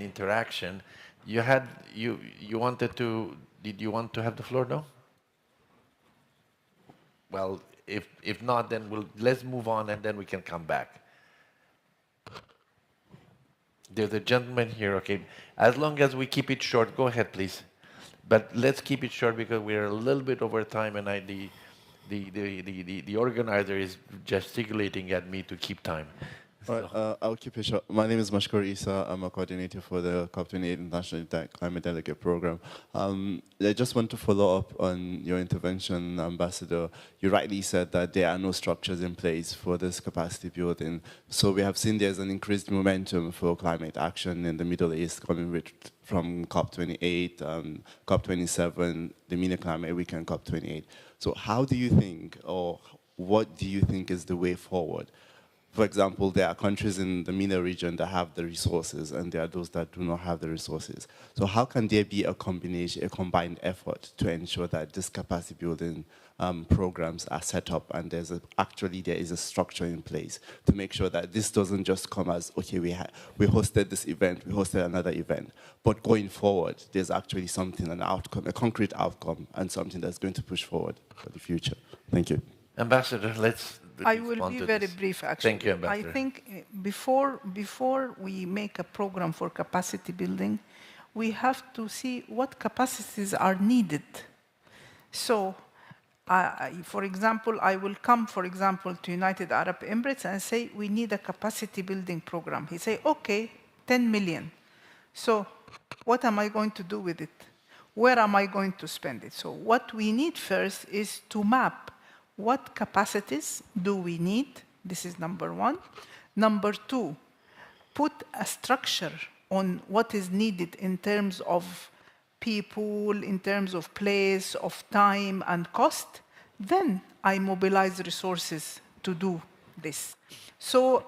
interaction. You wanted to, did you want to have the floor now? Well, if not, then let's move on and then we can come back. There's a gentleman here, okay. As long as we keep it short, go ahead, please. But let's keep it short because we're a little bit over time and the organizer is gesticulating at me to keep time. Right, I'll keep it short. My name is Mashkur Isa. I'm a coordinator for the COP28 International Climate Delegate Program. I just want to follow up on your intervention, Ambassador. You rightly said that there are no structures in place for this capacity building. So we have seen there's an increased momentum for climate action in the Middle East coming from COP28, COP27, the MENA Climate Week and COP28. So how do you think, or what do you think is the way forward? For example, there are countries in the MENA region that have the resources, and there are those that do not have the resources. So how can there be a combination, a combined effort to ensure that this capacity building programs are set up and there is a structure in place to make sure that this doesn't just come as, okay, we hosted this event, we hosted another event, but going forward, there's actually something, an outcome, a concrete outcome, and something that's going to push forward for the future. Thank you. Ambassador, let's I will be very brief, actually. Thank you, Ambassador. I think before we make a program for capacity building, we have to see what capacities are needed. So, for example, I will come, for example, to United Arab Emirates and say, we need a capacity building program. He say, okay, 10 million. So, what am I going to do with it? Where am I going to spend it? So, what we need first is to map what capacities do we need? This is number one. Number two, put a structure on what is needed in terms of people, in terms of place, of time and cost. Then I mobilize resources to do this. So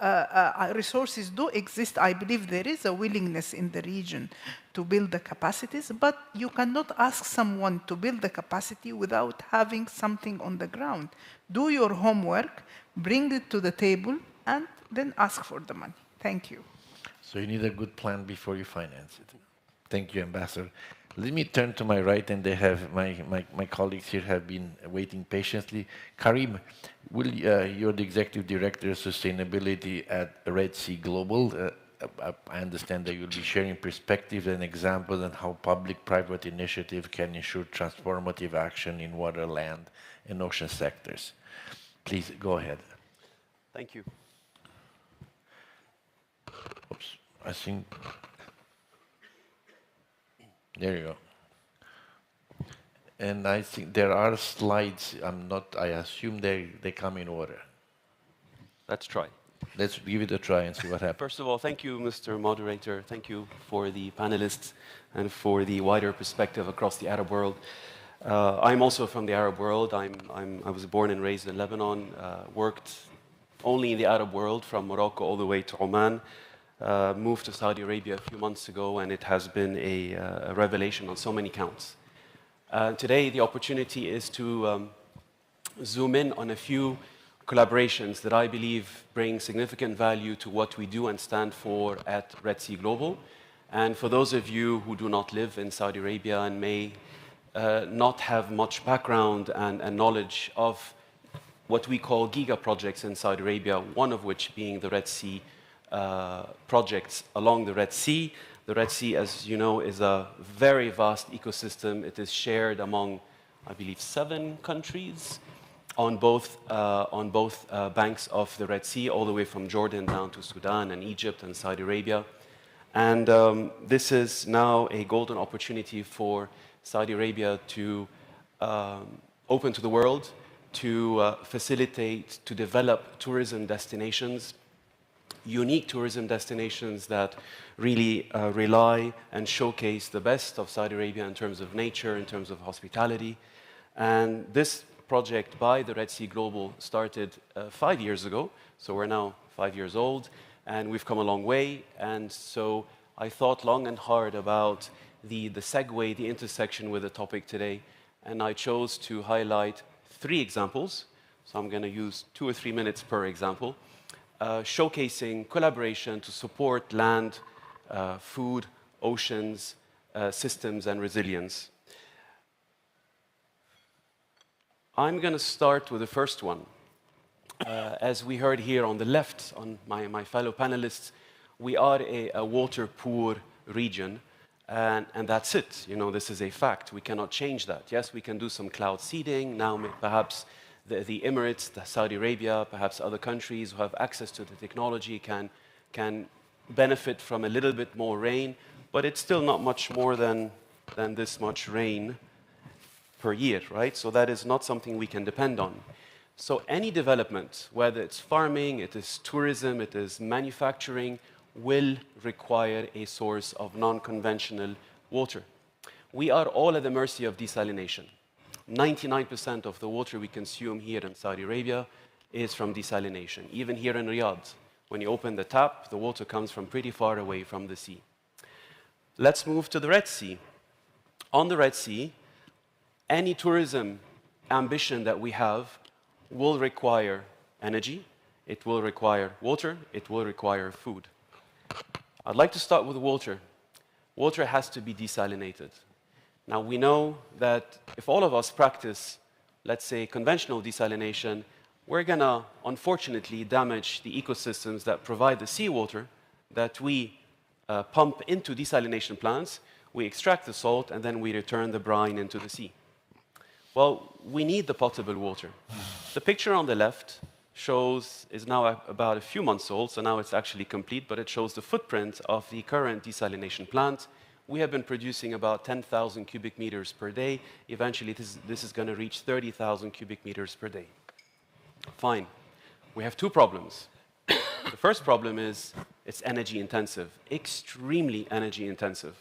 resources do exist. I believe there is a willingness in the region to build the capacities, but you cannot ask someone to build the capacity without having something on the ground. Do your homework, bring it to the table, and then ask for the money. Thank you. So you need a good plan before you finance it. Thank you, Ambassador. Let me turn to my right, and they have my colleagues here have been waiting patiently. Karim, you're the Executive Director of Sustainability at Red Sea Global. I understand that you'll be sharing perspectives and examples on how public-private initiative can ensure transformative action in water, land, and ocean sectors. Please, go ahead. Thank you. Oops, I think... There you go. And I think there are slides. I assume they come in order. Let's try. Let's give it a try and see what happens. First of all, thank you, Mr. Moderator. Thank you for the panelists and for the wider perspective across the Arab world. I'm also from the Arab world. I was born and raised in Lebanon, worked only in the Arab world from Morocco all the way to Oman. Moved to Saudi Arabia a few months ago, and it has been a revelation on so many counts. Today, the opportunity is to zoom in on a few collaborations that I believe bring significant value to what we do and stand for at Red Sea Global. And for those of you who do not live in Saudi Arabia and may not have much background and knowledge of what we call giga projects in Saudi Arabia, one of which being the Red Sea projects along the Red Sea. The Red Sea, as you know, is a very vast ecosystem. It is shared among, I believe, 7 countries on both banks of the Red Sea, all the way from Jordan down to Sudan and Egypt and Saudi Arabia. And this is now a golden opportunity for Saudi Arabia to open to the world, to facilitate, to develop tourism destinations, unique tourism destinations that really rely and showcase the best of Saudi Arabia in terms of nature, in terms of hospitality. And this project by the Red Sea Global started 5 years ago, so we're now 5 years old. and we've come a long way. And so I thought long and hard about the segue, the intersection with the topic today, and I chose to highlight 3 examples. So I'm going to use 2 or 3 minutes per example, showcasing collaboration to support land, food, oceans, systems, and resilience. I'm going to start with the first one. As we heard here on the left, on my fellow panelists, we are a water-poor region, and that's it. You know, this is a fact. We cannot change that. Yes, we can do some cloud seeding. Now, perhaps the Emirates, Saudi Arabia, perhaps other countries who have access to the technology can benefit from a little bit more rain, but it's still not much more than this much rain per year, right? So that is not something we can depend on. So any development, whether it's farming, it is tourism, it is manufacturing, will require a source of non-conventional water. We are all at the mercy of desalination. 99% of the water we consume here in Saudi Arabia is from desalination. Even here in Riyadh, when you open the tap, the water comes from pretty far away from the sea. Let's move to the Red Sea. On the Red Sea, any tourism ambition that we have will require energy, it will require water, it will require food. I'd like to start with water. Water has to be desalinated. Now, we know that if all of us practice, let's say, conventional desalination, we're going to, unfortunately, damage the ecosystems that provide the seawater that we pump into desalination plants. We extract the salt, and then we return the brine into the sea. Well, we need the potable water. The picture on the left is now about a few months old, so now it's actually complete, but it shows the footprint of the current desalination plant. We have been producing about 10,000 cubic meters per day. Eventually, this is going to reach 30,000 cubic meters per day. Fine. We have 2 problems. The first problem is it's energy intensive, extremely energy intensive.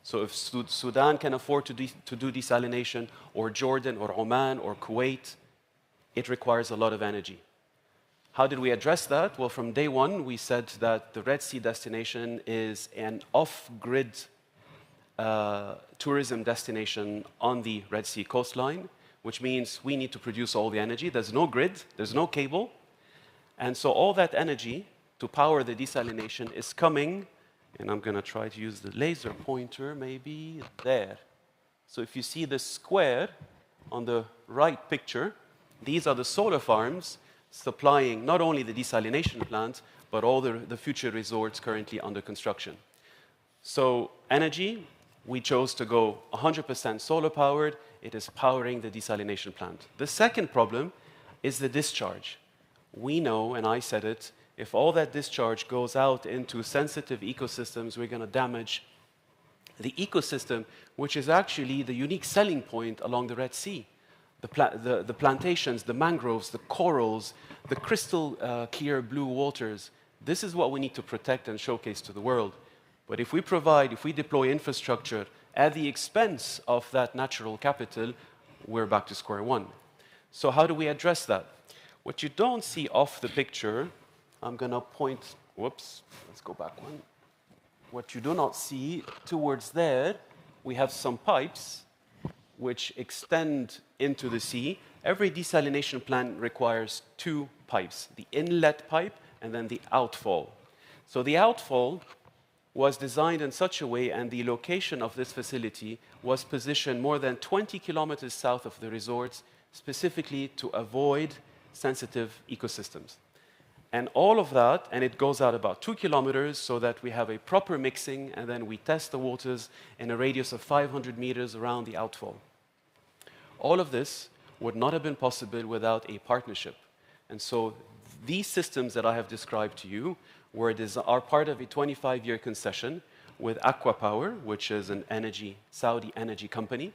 So if Sudan can afford to do desalination, or Jordan, or Oman, or Kuwait, it requires a lot of energy. How did we address that? Well, from day one, we said that the Red Sea destination is an off-grid tourism destination on the Red Sea coastline, which means we need to produce all the energy. There's no grid, there's no cable. And so all that energy to power the desalination is coming, and I'm going to try to use the laser pointer maybe there. So if you see the square on the right picture, these are the solar farms supplying not only the desalination plant, but all the future resorts currently under construction. So energy, we chose to go 100% solar powered. It is powering the desalination plant. The second problem is the discharge. We know, and I said it, if all that discharge goes out into sensitive ecosystems, we're going to damage the ecosystem, which is actually the unique selling point along the Red Sea. The plantations, the mangroves, the corals, the crystal clear blue waters. This is what we need to protect and showcase to the world. But if we deploy infrastructure at the expense of that natural capital, we're back to square one. So how do we address that? What you don't see off the picture, I'm going to point, whoops, let's go back one. What you do not see, towards there, we have some pipes which extend into the sea. Every desalination plant requires 2 pipes, the inlet pipe and then the outfall. So the outfall was designed in such a way, and the location of this facility was positioned more than 20 kilometers south of the resorts, specifically to avoid sensitive ecosystems. And all of that, and it goes out about 2 kilometers so that we have a proper mixing, and then we test the waters in a radius of 500 meters around the outfall. All of this would not have been possible without a partnership. And so these systems that I have described to you are part of a 25-year concession with Aqua Power, which is an Saudi energy company.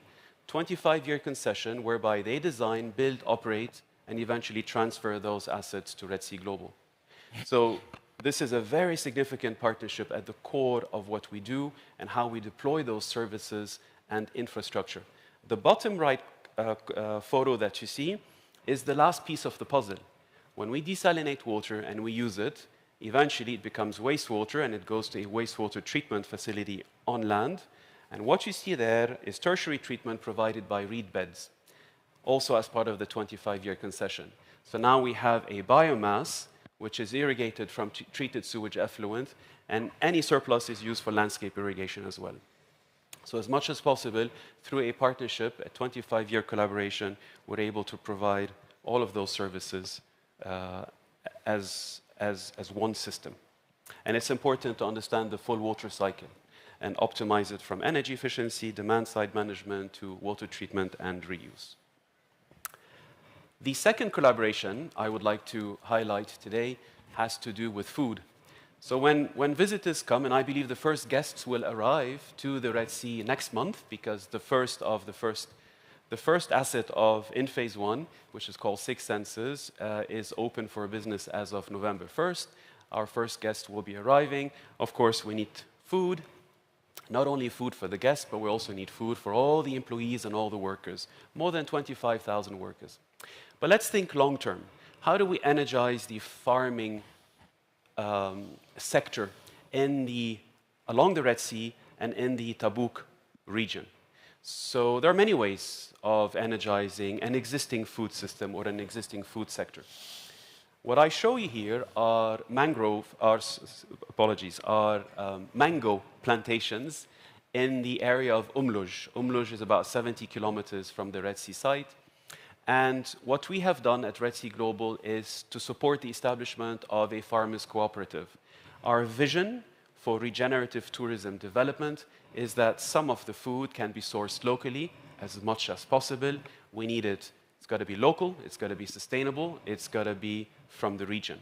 25-year concession whereby they design, build, operate, and eventually transfer those assets to Red Sea Global. So this is a very significant partnership at the core of what we do and how we deploy those services and infrastructure. The bottom right photo that you see is the last piece of the puzzle. When we desalinate water and we use it, Eventually, it becomes wastewater, and it goes to a wastewater treatment facility on land. And what you see there is tertiary treatment provided by reed beds, also as part of the 25-year concession. So now we have a biomass which is irrigated from treated sewage effluent, and any surplus is used for landscape irrigation as well. So as much as possible, through a partnership, a 25-year collaboration, we're able to provide all of those services as one system. And it's important to understand the full water cycle and optimize it from energy efficiency, demand-side management, to water treatment and reuse. The second collaboration I would like to highlight today has to do with food. So when visitors come, and I believe the first guests will arrive to the Red Sea next month, because the first asset in phase 1, which is called Six Senses, is open for business as of November 1st. Our first guest will be arriving. Of course, we need food, not only food for the guests, but we also need food for all the employees and all the workers, more than 25,000 workers. But let's think long term. How do we energize the farming sector along the Red Sea and in the Tabuk region? So there are many ways of energizing an existing food system or an existing food sector. What I show you here are mango plantations in the area of Umluj. Umluj is about 70 kilometers from the Red Sea site. And what we have done at Red Sea Global is to support the establishment of a farmers' cooperative. Our vision for regenerative tourism development is that some of the food can be sourced locally as much as possible. We need it. It's got to be local, it's got to be sustainable, it's got to be from the region.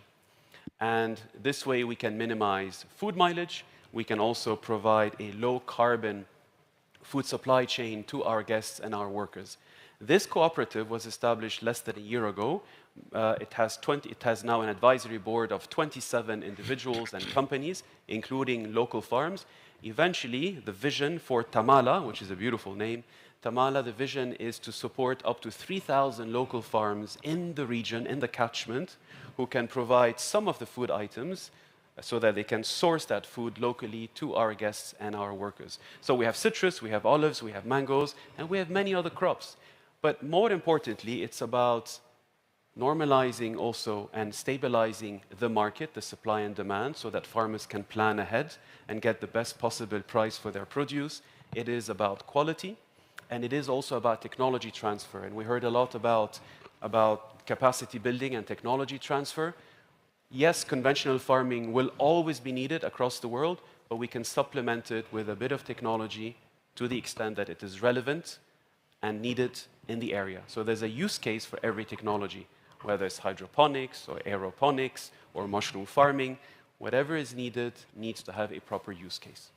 And this way we can minimize food mileage. We can also provide a low-carbon food supply chain to our guests and our workers. This cooperative was established less than a year ago. It has now an advisory board of 27 individuals and companies, including local farms. Eventually, the vision for Tamala, which is a beautiful name, Tamala, the vision is to support up to 3,000 local farms in the region, in the catchment, who can provide some of the food items so that they can source that food locally to our guests and our workers. So we have citrus, we have olives, we have mangoes, and we have many other crops. But more importantly, it's about normalizing also and stabilizing the market, the supply and demand, so that farmers can plan ahead and get the best possible price for their produce. It is about quality, and it is also about technology transfer. And we heard a lot about capacity building and technology transfer. Yes, conventional farming will always be needed across the world, but we can supplement it with a bit of technology to the extent that it is relevant and needed in the area. So there's a use case for every technology, whether it's hydroponics or aeroponics or mushroom farming. Whatever is needed needs to have a proper use case.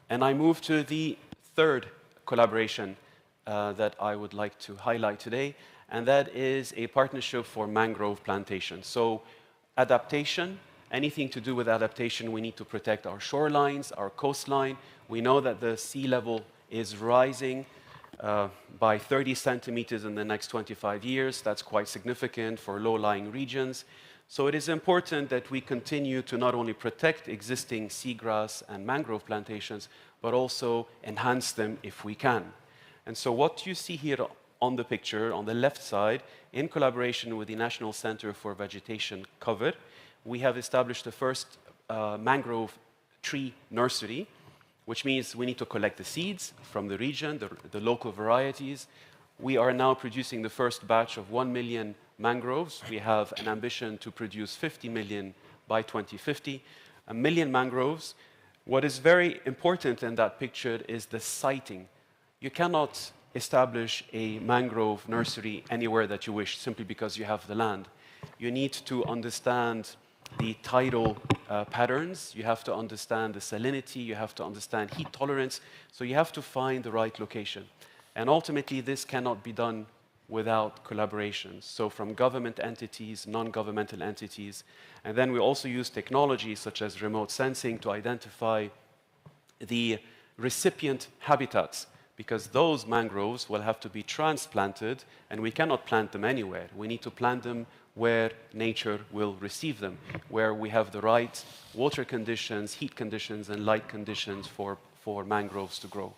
And I move to the third collaboration that I would like to highlight today, and that is a partnership for mangrove plantation. So adaptation, anything to do with adaptation, we need to protect our shorelines, our coastline. We know that the sea level is rising by 30 centimeters in the next 25 years. That's quite significant for low-lying regions. So it is important that we continue to not only protect existing seagrass and mangrove plantations, but also enhance them if we can. And so what you see here on the picture, on the left side, in collaboration with the National Center for Vegetation Cover, we have established the first mangrove tree nursery, which means we need to collect the seeds from the region, the local varieties. We are now producing the first batch of 1 million mangroves. We have an ambition to produce 50 million by 2050. 1 million mangroves. What is very important in that picture is the siting. You cannot establish a mangrove nursery anywhere that you wish simply because you have the land. You need to understand the tidal patterns, you have to understand the salinity, you have to understand heat tolerance, so you have to find the right location. And ultimately, this cannot be done without collaborations. So from government entities, non-governmental entities, and then we also use technology such as remote sensing to identify the recipient habitats, because those mangroves will have to be transplanted, and we cannot plant them anywhere. We need to plant them where nature will receive them, where we have the right water conditions, heat conditions, and light conditions for mangroves to grow.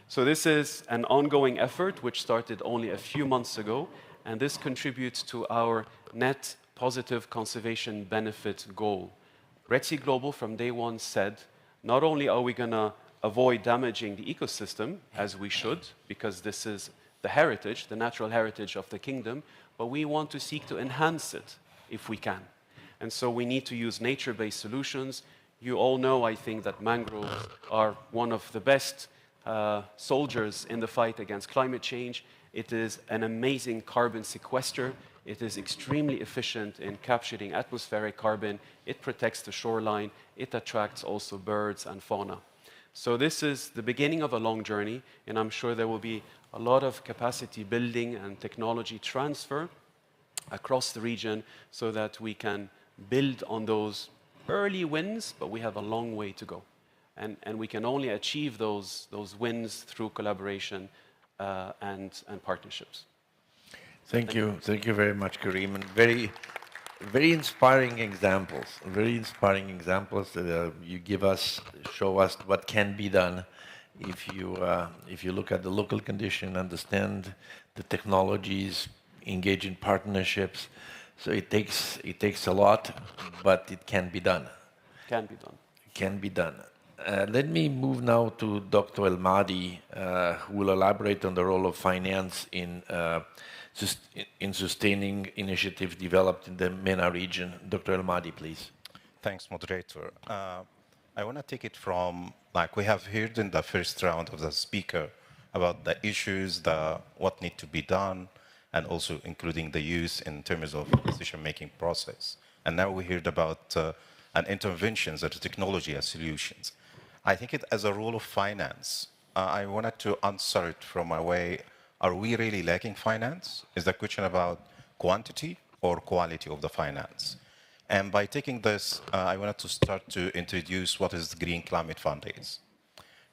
So this is an ongoing effort which started only a few months ago, and this contributes to our net positive conservation benefit goal. Red Sea Global from day one said, not only are we going to avoid damaging the ecosystem, as we should, because this is the heritage, the natural heritage of the kingdom, but we want to seek to enhance it if we can. And so we need to use nature-based solutions. You all know, I think, that mangroves are one of the best soldiers in the fight against climate change. It is an amazing carbon sequester. It is extremely efficient in capturing atmospheric carbon. It protects the shoreline. It attracts also birds and fauna. So this is the beginning of a long journey, and I'm sure there will be a lot of capacity building and technology transfer across the region so that we can build on those early wins, but we have a long way to go. And we can only achieve those wins through collaboration and partnerships. Thank you. Thank you very much, Karim. And very inspiring examples. Very inspiring examples that you give us, show us what can be done if you look at the local condition, understand the technologies, engage in partnerships. So it takes a lot, but it can be done. Can be done. Can be done. Let me move now to Dr. El Mahdi, who will elaborate on the role of finance in sustaining initiatives developed in the MENA region. Dr. El Mahdi, please. Thanks, moderator. I want to take it from, like we have heard in the first round of the speaker about the issues, what need to be done, and also including the use in terms of decision-making process. And now we heard about an interventions and technology as solutions. I think it as a role of finance, I wanted to answer it from my way. Are we really lacking finance? Is the question about quantity or quality of the finance? And by taking this, I wanted to start to introduce what is the Green Climate Fund is.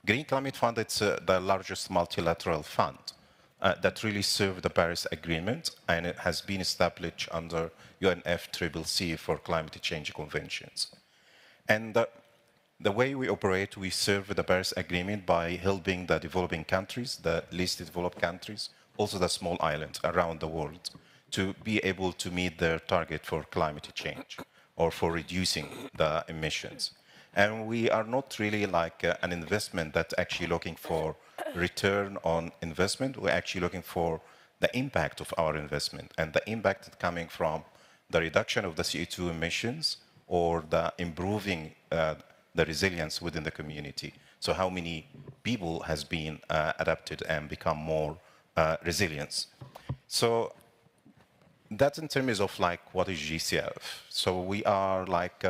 Green Climate Fund, it's the largest multilateral fund that really served the Paris Agreement, and it has been established under UNFCCC for climate change conventions. And the way we operate, we serve the Paris Agreement by helping the developing countries, the least developed countries, also the small islands around the world, to be able to meet their target for climate change or for reducing the emissions. And we are not really like an investment that's actually looking for return on investment. We're actually looking for the impact of our investment, and the impact is coming from the reduction of the CO2 emissions or the improving the resilience within the community. So how many people has been adapted and become more resilient. So that's in terms of like what is GCF. So we are like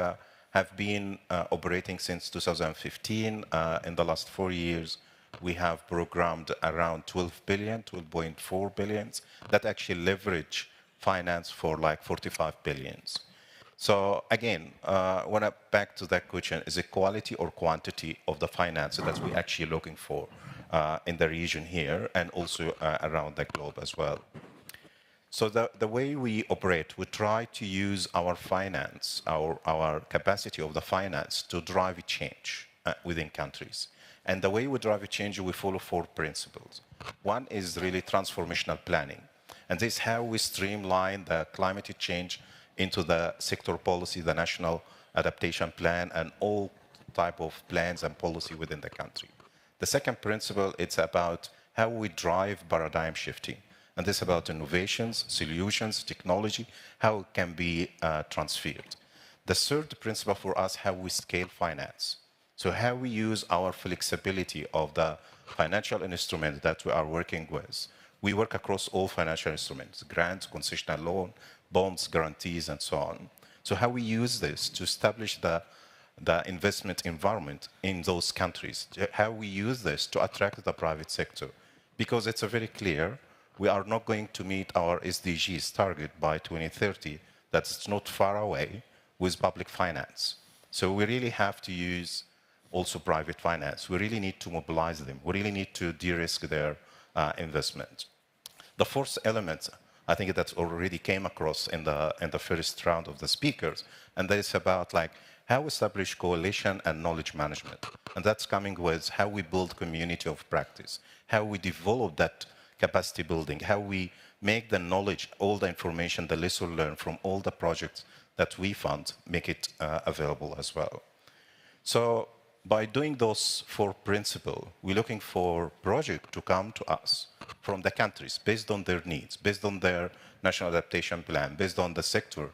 have been operating since 2015. In the last 4 years, we have programmed around 12 billion, 12.4 billions that actually leverage finance for like 45 billions. So again, when I back to that question, is it quality or quantity of the finance that we're actually looking for in the region here and also around the globe as well? So the way we operate, we try to use our finance, our capacity of the finance to drive change within countries. And the way we drive a change, we follow 4 principles. One is really transformational planning. And this is how we streamline the climate change into the sector policy, the national adaptation plan, and all type of plans and policy within the country. The second principle, it's about how we drive paradigm shifting. And this is about innovations, solutions, technology, how it can be transferred. The third principle for us, how we scale finance. So how we use our flexibility of the financial instruments that we are working with. We work across all financial instruments, grants, concessional loan, bonds, guarantees, and so on. So how we use this to establish the investment environment in those countries, how we use this to attract the private sector. Because it's very clear, we are not going to meet our SDGs target by 2030, that's not far away with public finance. So we really have to use also private finance. We really need to mobilize them. We really need to de-risk their investment. The fourth element, I think that already came across in the first round of the speakers, and that is about like how we establish coalition and knowledge management. And that's coming with how we build community of practice, how we develop that capacity building, how we make the knowledge, all the information, the lesson learned from all the projects that we fund, make it available as well. So by doing those four principles, we're looking for projects to come to us from the countries based on their needs, based on their national adaptation plan, based on the sector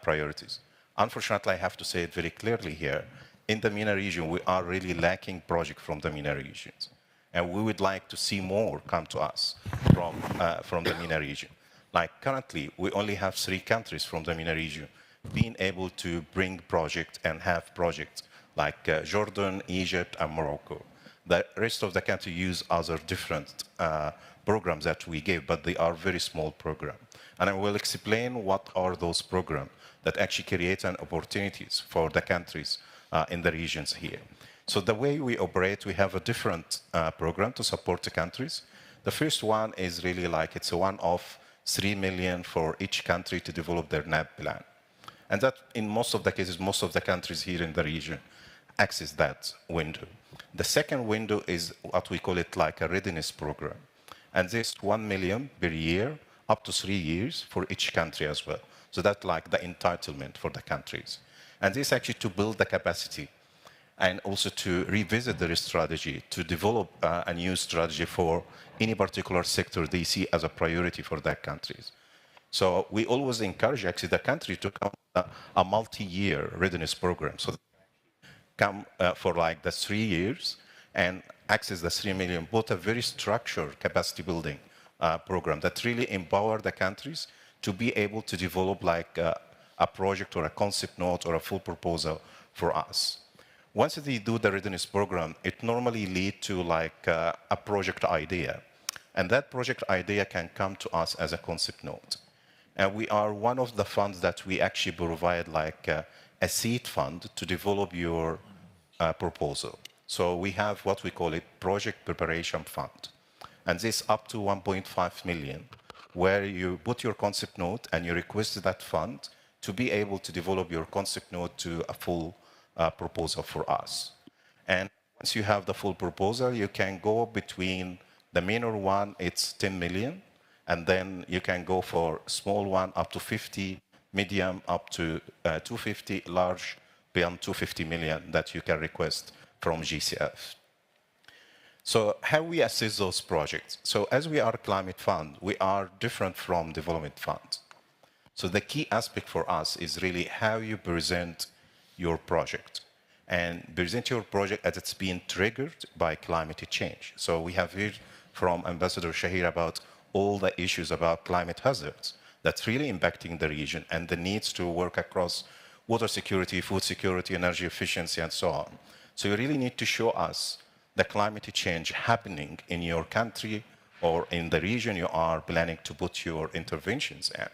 priorities. Unfortunately, I have to say it very clearly here, in the MENA region, we are really lacking projects from the MENA regions. And we would like to see more come to us from the MENA region. Like currently, we only have 3 countries from the MENA region being able to bring projects and have projects like Jordan, Egypt, and Morocco. The rest of the country use other different programs that we give, but they are very small programs. And I will explain what are those programs that actually create an opportunities for the countries in the regions here. So the way we operate, we have a different program to support the countries. The first one is really like, it's a one-off 3 million for each country to develop their NAB plan. And that, in most of the cases, most of the countries here in the region access that window. The second window is what we call it like a readiness program. And this 1 million per year, up to 3 years for each country as well. So that's like the entitlement for the countries. And this actually to build the capacity and also to revisit their strategy, to develop a new strategy for any particular sector they see as a priority for their countries. So we always encourage actually the country to come a multi-year readiness program. So come for like the 3 years and access the 3 million, both a very structured capacity building program that really empower the countries to be able to develop like a project or a concept note or a full proposal for us. Once they do the readiness program, it normally leads to like a project idea. And that project idea can come to us as a concept note. And we are one of the funds that we actually provide like a seed fund to develop your proposal. So we have what we call it project preparation fund. And this up to 1.5 million, where you put your concept note and you request that fund to be able to develop your concept note to a full proposal for us. And once you have the full proposal, you can go between the minor one, it's 10 million, and then you can go for small one up to 50, medium up to 250, large beyond 250 million that you can request from GCF. So how we assess those projects? So as we are a climate fund, we are different from development funds. So the key aspect for us is really how you present your project and present your project as it's being triggered by climate change. So we have heard from Ambassador Shahir about all the issues about climate hazards that's really impacting the region and the needs to work across water security, food security, energy efficiency, and so on. So you really need to show us the climate change happening in your country or in the region you are planning to put your interventions in.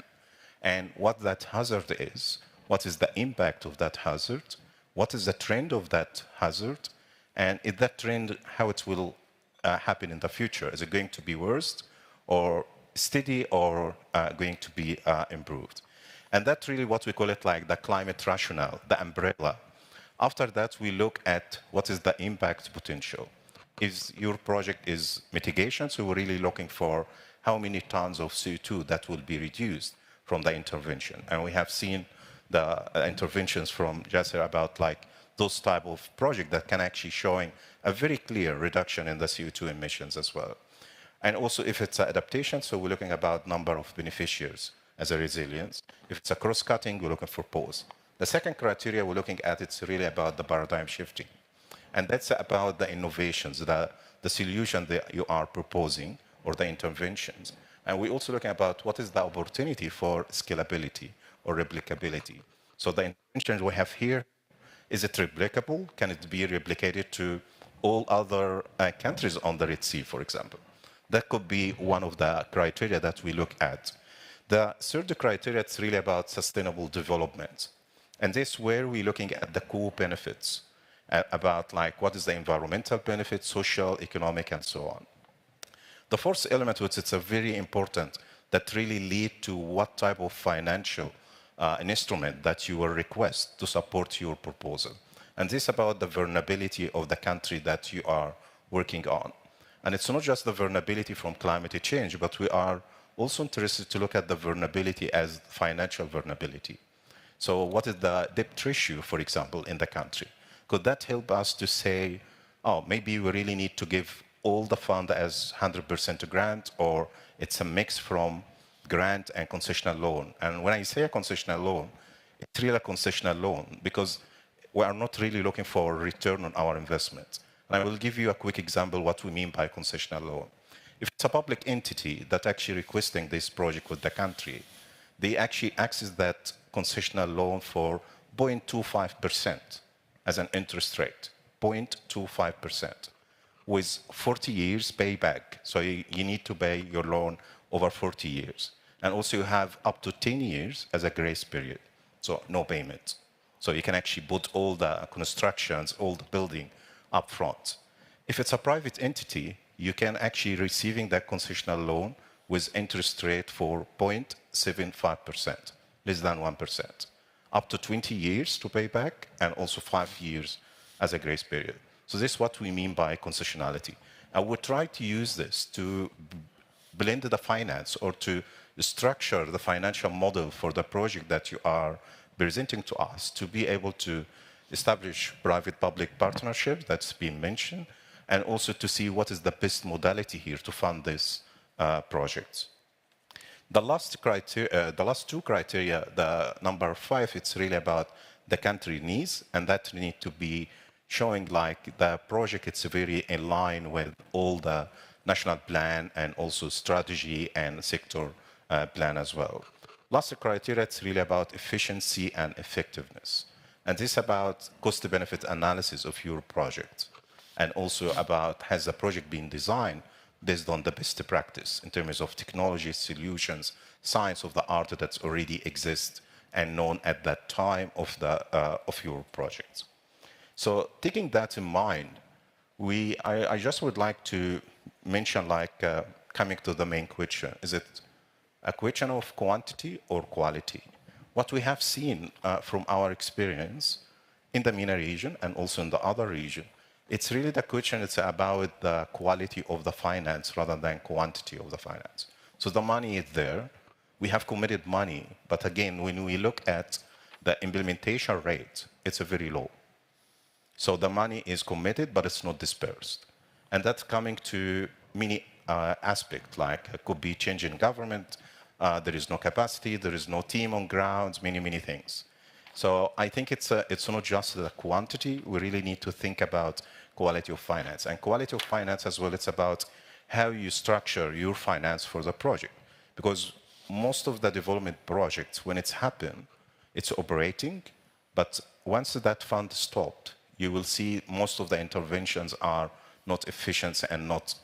And what that hazard is, what is the impact of that hazard, what is the trend of that hazard, and is that trend, how it will happen in the future? Is it going to be worse or steady or going to be improved? And that's really what we call it like the climate rationale, the umbrella. After that, we look at what is the impact potential. If your project is mitigation, so we're really looking for how many tons of CO2 that will be reduced from the intervention. And we have seen the interventions from Jasser about like those type of projects that can actually showing a very clear reduction in the CO2 emissions as well. And also if it's an adaptation, so we're looking about number of beneficiaries as a resilience. If it's a cross-cutting, we're looking for pause. The second criteria we're looking at, it's really about the paradigm shifting. And that's about the innovations, the solution that you are proposing or the interventions. And we're also looking about what is the opportunity for scalability or replicability. So the interventions we have here, is it replicable? Can it be replicated to all other countries on the Red Sea, for example? That could be one of the criteria that we look at. The third criteria is really about sustainable development. And this is where we're looking at the co-benefits. about like what is the environmental benefit, social, economic, and so on. The fourth element, which is a very important, that really lead to what type of financial an instrument that you will request to support your proposal. And this is about the vulnerability of the country that you are working on. And it's not just the vulnerability from climate change, but we are also interested to look at the vulnerability as financial vulnerability. So what is the debt ratio, for example, in the country? Could that help us to say, oh, maybe we really need to give all the fund as 100% grant, or it's a mix from grant and concessional loan? And when I say a concessional loan, it's really a concessional loan because we are not really looking for a return on our investment. And I will give you a quick example what we mean by concessional loan. If it's a public entity that actually requesting this project with the country, they actually access that concessional loan for 0.25% as an interest rate, 0.25%, with 40 years payback. So you need to pay your loan over 40 years. And also you have up to 10 years as a grace period, so no payment. So you can actually put all the constructions, all the building up front. If it's a private entity, you can actually receiving that concessional loan with interest rate for 0.75%, less than 1%, up to 20 years to pay back, and also 5 years as a grace period. So this is what we mean by concessionality. And we try to use this to blend the finance or to structure the financial model for the project that you are presenting to us to be able to establish private-public partnerships that's been mentioned, and also to see what is the best modality here to fund this projects. The last two criteria, the number 5, it's really about the country needs, and that need to be showing like the project it's very in line with all the national plan and also strategy and sector plan as well. Last criteria, it's really about efficiency and effectiveness. And this is about cost-benefit analysis of your project, and also about has the project been designed based on the best practice in terms of technology, solutions, science of the art that already exists and known at that time of your project. So taking that in mind, I just would like to mention, like, coming to the main question, is it a question of quantity or quality? What we have seen from our experience in the MENA region and also in the other region, it's really the question, it's about the quality of the finance rather than quantity of the finance. So the money is there, we have committed money, but again, when we look at the implementation rate, it's very low. So the money is committed, but it's not dispersed. And that's coming to many aspects, like it could be change in government, there is no capacity, there is no team on ground, many things. So I think it's not just the quantity, we really need to think about quality of finance. And quality of finance as well, it's about how you structure your finance for the project. Because most of the development projects, when it's happened, it's operating, but once that fund stopped, you will see most of the interventions are not efficient and not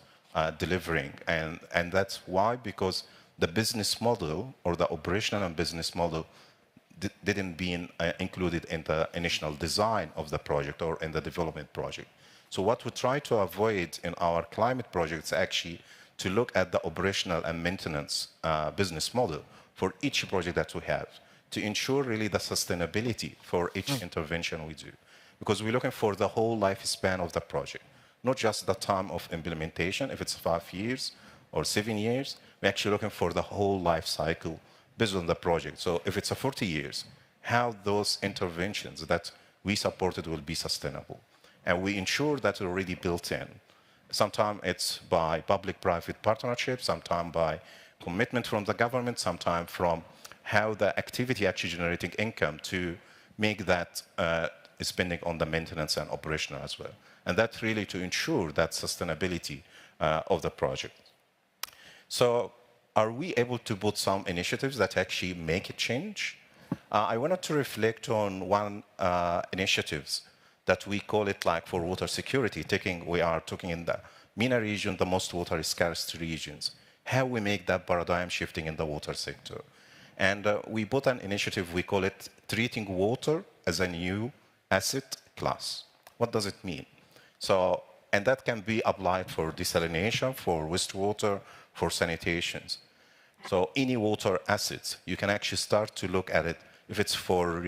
delivering. And that's why, because the business model or the operational and business model didn't be included in the initial design of the project or in the development project. So what we try to avoid in our climate projects actually to look at the operational and maintenance business model for each project that we have to ensure really the sustainability for each intervention we do. Because we're looking for the whole lifespan of the project, not just the time of implementation, if it's 5 years or 7 years, we're actually looking for the whole life cycle based on the project. So if it's a 40 years, how those interventions that we supported will be sustainable. And we ensure that we're already built in. Sometimes it's by public-private partnerships, sometimes by commitment from the government, sometimes from how the activity actually generating income to make that spending on the maintenance and operational as well. And that's really to ensure that sustainability of the project. So are we able to put some initiatives that actually make a change? I wanted to reflect on one initiatives that we call it like for water security, we are talking in the MENA region, the most water scarce regions, how we make that paradigm shifting in the water sector. And we put an initiative, we call it treating water as a new asset class. What does it mean? So, and that can be applied for desalination, for wastewater, for sanitations. So any water assets, you can actually start to look at it if it's for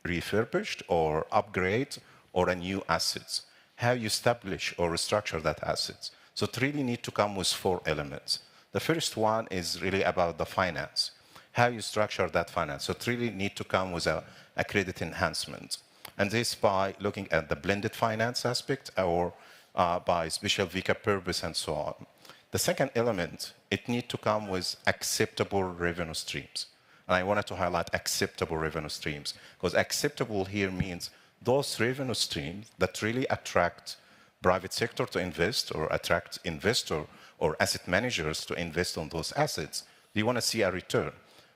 refurbished or upgrade or a new assets. How you establish or restructure that assets. So it really need to come with 4 elements. The first one is really about the finance. How you structure that finance. So it really need to come with a credit enhancement. And this by looking at the blended finance aspect or by special vehicle purpose and so on. The second element, it needs to come with acceptable revenue streams. And I wanted to highlight acceptable revenue streams, because acceptable here means those revenue streams that really attract private sector to invest or attract investor or asset managers to invest on those assets. They want to see a return.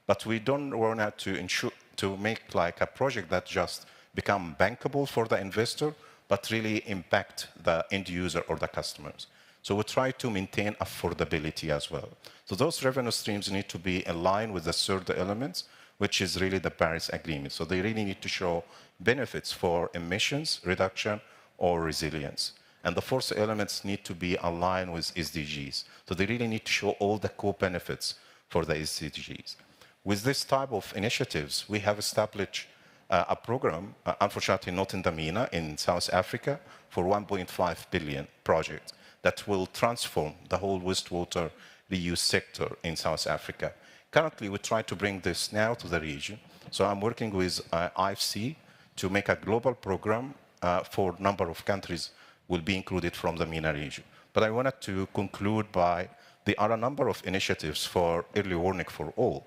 But we don't want to make like a project that just become bankable for the investor, but really impact the end user or the customers. So we try to maintain affordability as well. So those revenue streams need to be in line with the third element, which is really the Paris Agreement. So they really need to show benefits for emissions reduction or resilience. And the fourth elements need to be aligned with SDGs. So they really need to show all the co-benefits for the SDGs. With this type of initiatives, we have established a program, unfortunately not in the MENA, in South Africa, for 1.5 billion project that will transform the whole wastewater reuse sector in South Africa. Currently, we try to bring this now to the region. So I'm working with IFC to make a global program for a number of countries will be included from the MENA region. But I wanted to conclude by there are a number of initiatives for early warning for all.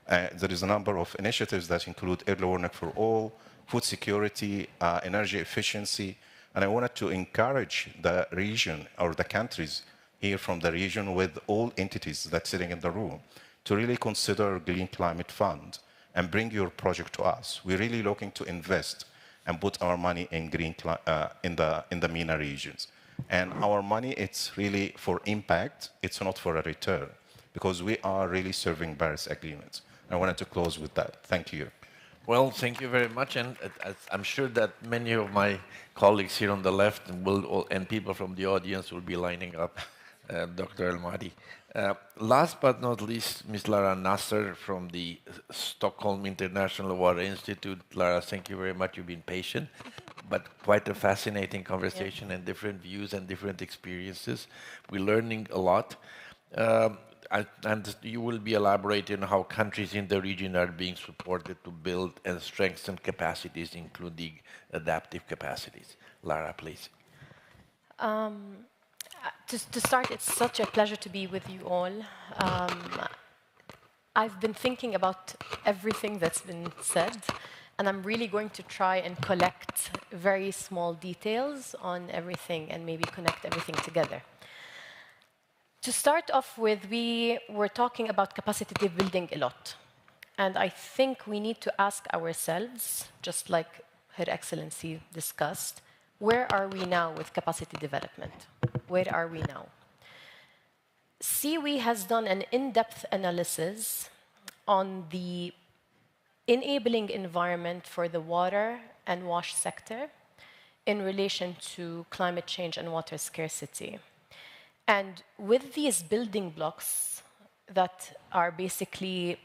There is a number of initiatives that include early warning for all, food security, energy efficiency, and I wanted to encourage the region or the countries here from the region with all entities that's sitting in the room to really consider Green Climate Fund and bring your project to us. We're really looking to invest and put our money in in the MENA regions. And our money, it's really for impact, it's not for a return, because we are really serving Paris agreements. I wanted to close with that. Thank you. Well, thank you very much, and I'm sure that many of my colleagues here on the left and people from the audience will be lining up, Dr. El Mahdi. Last but not least, Ms. Lara Nasser from the Stockholm International Water Institute. Lara, thank you very much. You've been patient, but quite a fascinating conversation and different views and different experiences. We're learning a lot. And you will be elaborating on how countries in the region are being supported to build and strengthen capacities, including adaptive capacities. Lara, please. To start, it's such a pleasure to be with you all. I've been thinking about everything that's been said, and I'm really going to try and collect very small details on everything and maybe connect everything together. To start off with, we were talking about capacity building a lot. And I think we need to ask ourselves, just like Her Excellency discussed, where are we now with capacity development? Where are we now? CIWI has done an in-depth analysis on the enabling environment for the water and wash sector in relation to climate change and water scarcity. And with these building blocks that are basically,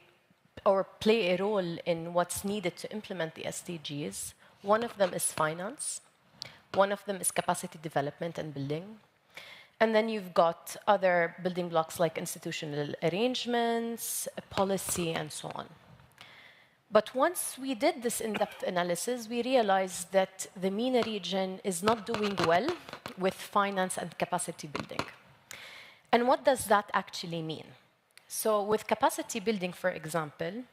or play a role in what's needed to implement the SDGs, one of them is finance, one of them is capacity development and building, and then you've got other building blocks like institutional arrangements, policy, and so on. But once we did this in-depth analysis, we realized that the MENA region is not doing well with finance and capacity building. And what does that actually mean? So with capacity building, for example,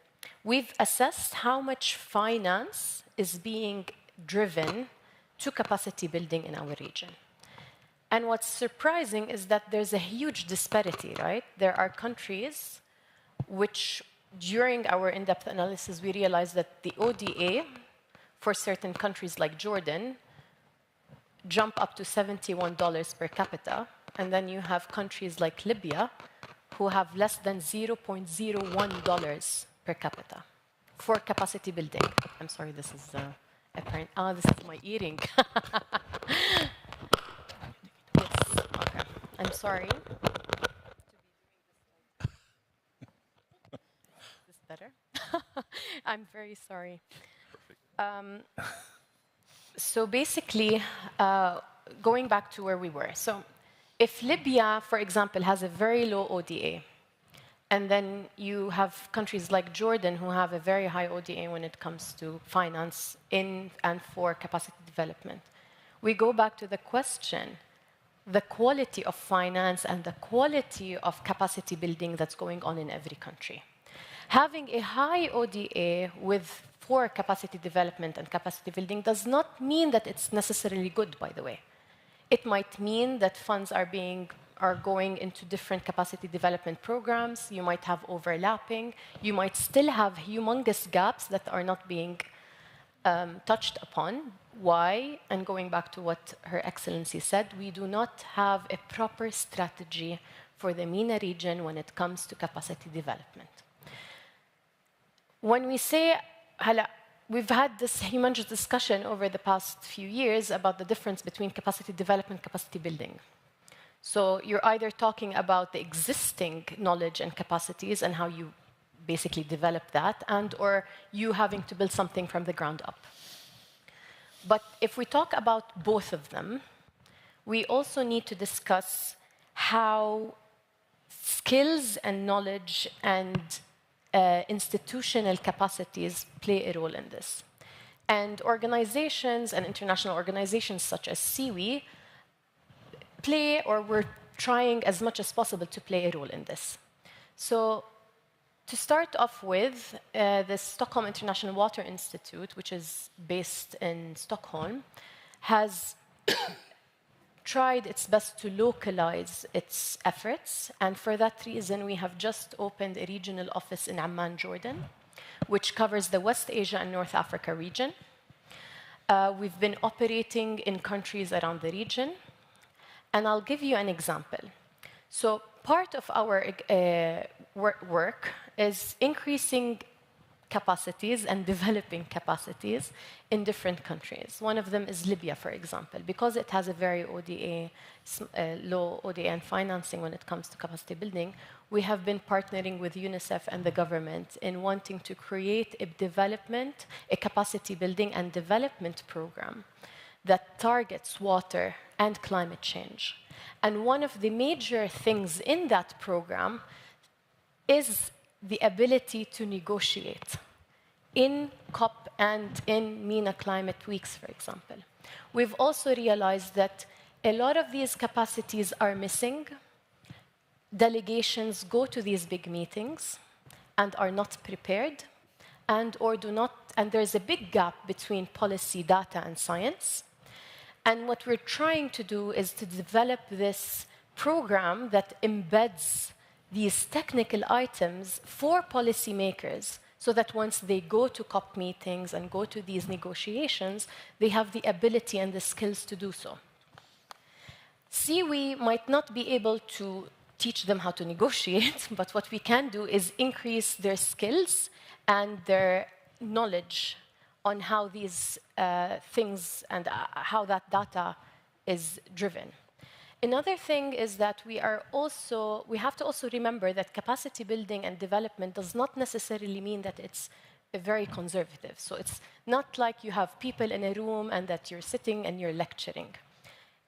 we've assessed how much finance is being driven to capacity building in our region. And what's surprising is that there's a huge disparity, right? There are countries which, during our in-depth analysis, we realized that the ODA for certain countries like Jordan jump up to $71 per capita. And then you have countries like Libya who have less than $0.01 per capita for capacity building. I'm sorry, this is apparently. Ah, this is my earring. Yes. Okay. I'm sorry. Is this better? I'm very sorry. So basically, going back to where we were. So if Libya, for example, has a very low ODA, and then you have countries like Jordan who have a very high ODA when it comes to finance in and for capacity development, we go back to the question, the quality of finance and the quality of capacity building that's going on in every country. Having a high ODA for capacity development and capacity building does not mean that it's necessarily good, by the way. It might mean that funds are going into different capacity development programs. You might have overlapping. You might still have humongous gaps that are not being touched upon. Why? And going back to what Her Excellency said, we do not have a proper strategy for the MENA region when it comes to capacity development. When we say, we've had this humongous discussion over the past few years about the difference between capacity development and capacity building. So you're either talking about the existing knowledge and capacities and how you basically develop that, and or you having to build something from the ground up. But if we talk about both of them, we also need to discuss how skills and knowledge and institutional capacities play a role in this. And organizations and international organizations such as SIWI play, or we're trying as much as possible to play a role in this. So to start off with, the Stockholm International Water Institute, which is based in Stockholm, has tried its best to localize its efforts. And for that reason, we have just opened a regional office in Amman, Jordan, which covers the West Asia and North Africa region. We've been operating in countries around the region. And I'll give you an example. So part of our work is increasing capacities and developing capacities in different countries. One of them is Libya, for example, because it has a very low ODA and financing when it comes to capacity building. We have been partnering with UNICEF and the government in wanting to create a capacity building and development program that targets water and climate change. And one of the major things in that program is the ability to negotiate in COP and in MENA Climate Weeks, for example. We've also realized that a lot of these capacities are missing. Delegations go to these big meetings and are not prepared, and there's a big gap between policy, data, and science. And what we're trying to do is to develop this program that embeds these technical items for policymakers so that once they go to COP meetings and go to these negotiations, they have the ability and the skills to do so. We might not be able to teach them how to negotiate, but what we can do is increase their skills and their knowledge on how these things and how that data is driven. Another thing is that we have to also remember that capacity building and development does not necessarily mean that it's very conservative. So it's not like you have people in a room and that you're sitting and you're lecturing.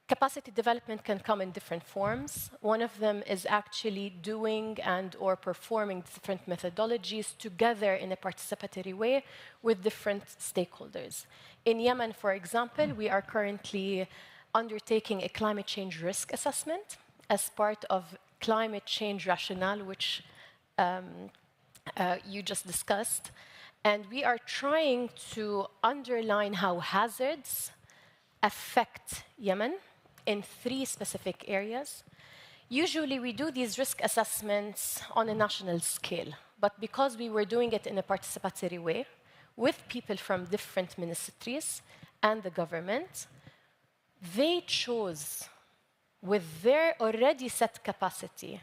Capacity development can come in different forms. One of them is actually doing and or performing different methodologies together in a participatory way with different stakeholders. In Yemen, for example, we are currently undertaking a climate change risk assessment as part of climate change rationale, which you just discussed. And we are trying to underline how hazards affect Yemen in 3 specific areas. Usually we do these risk assessments on a national scale, but because we were doing it in a participatory way with people from different ministries and the government, they chose, with their already set capacity,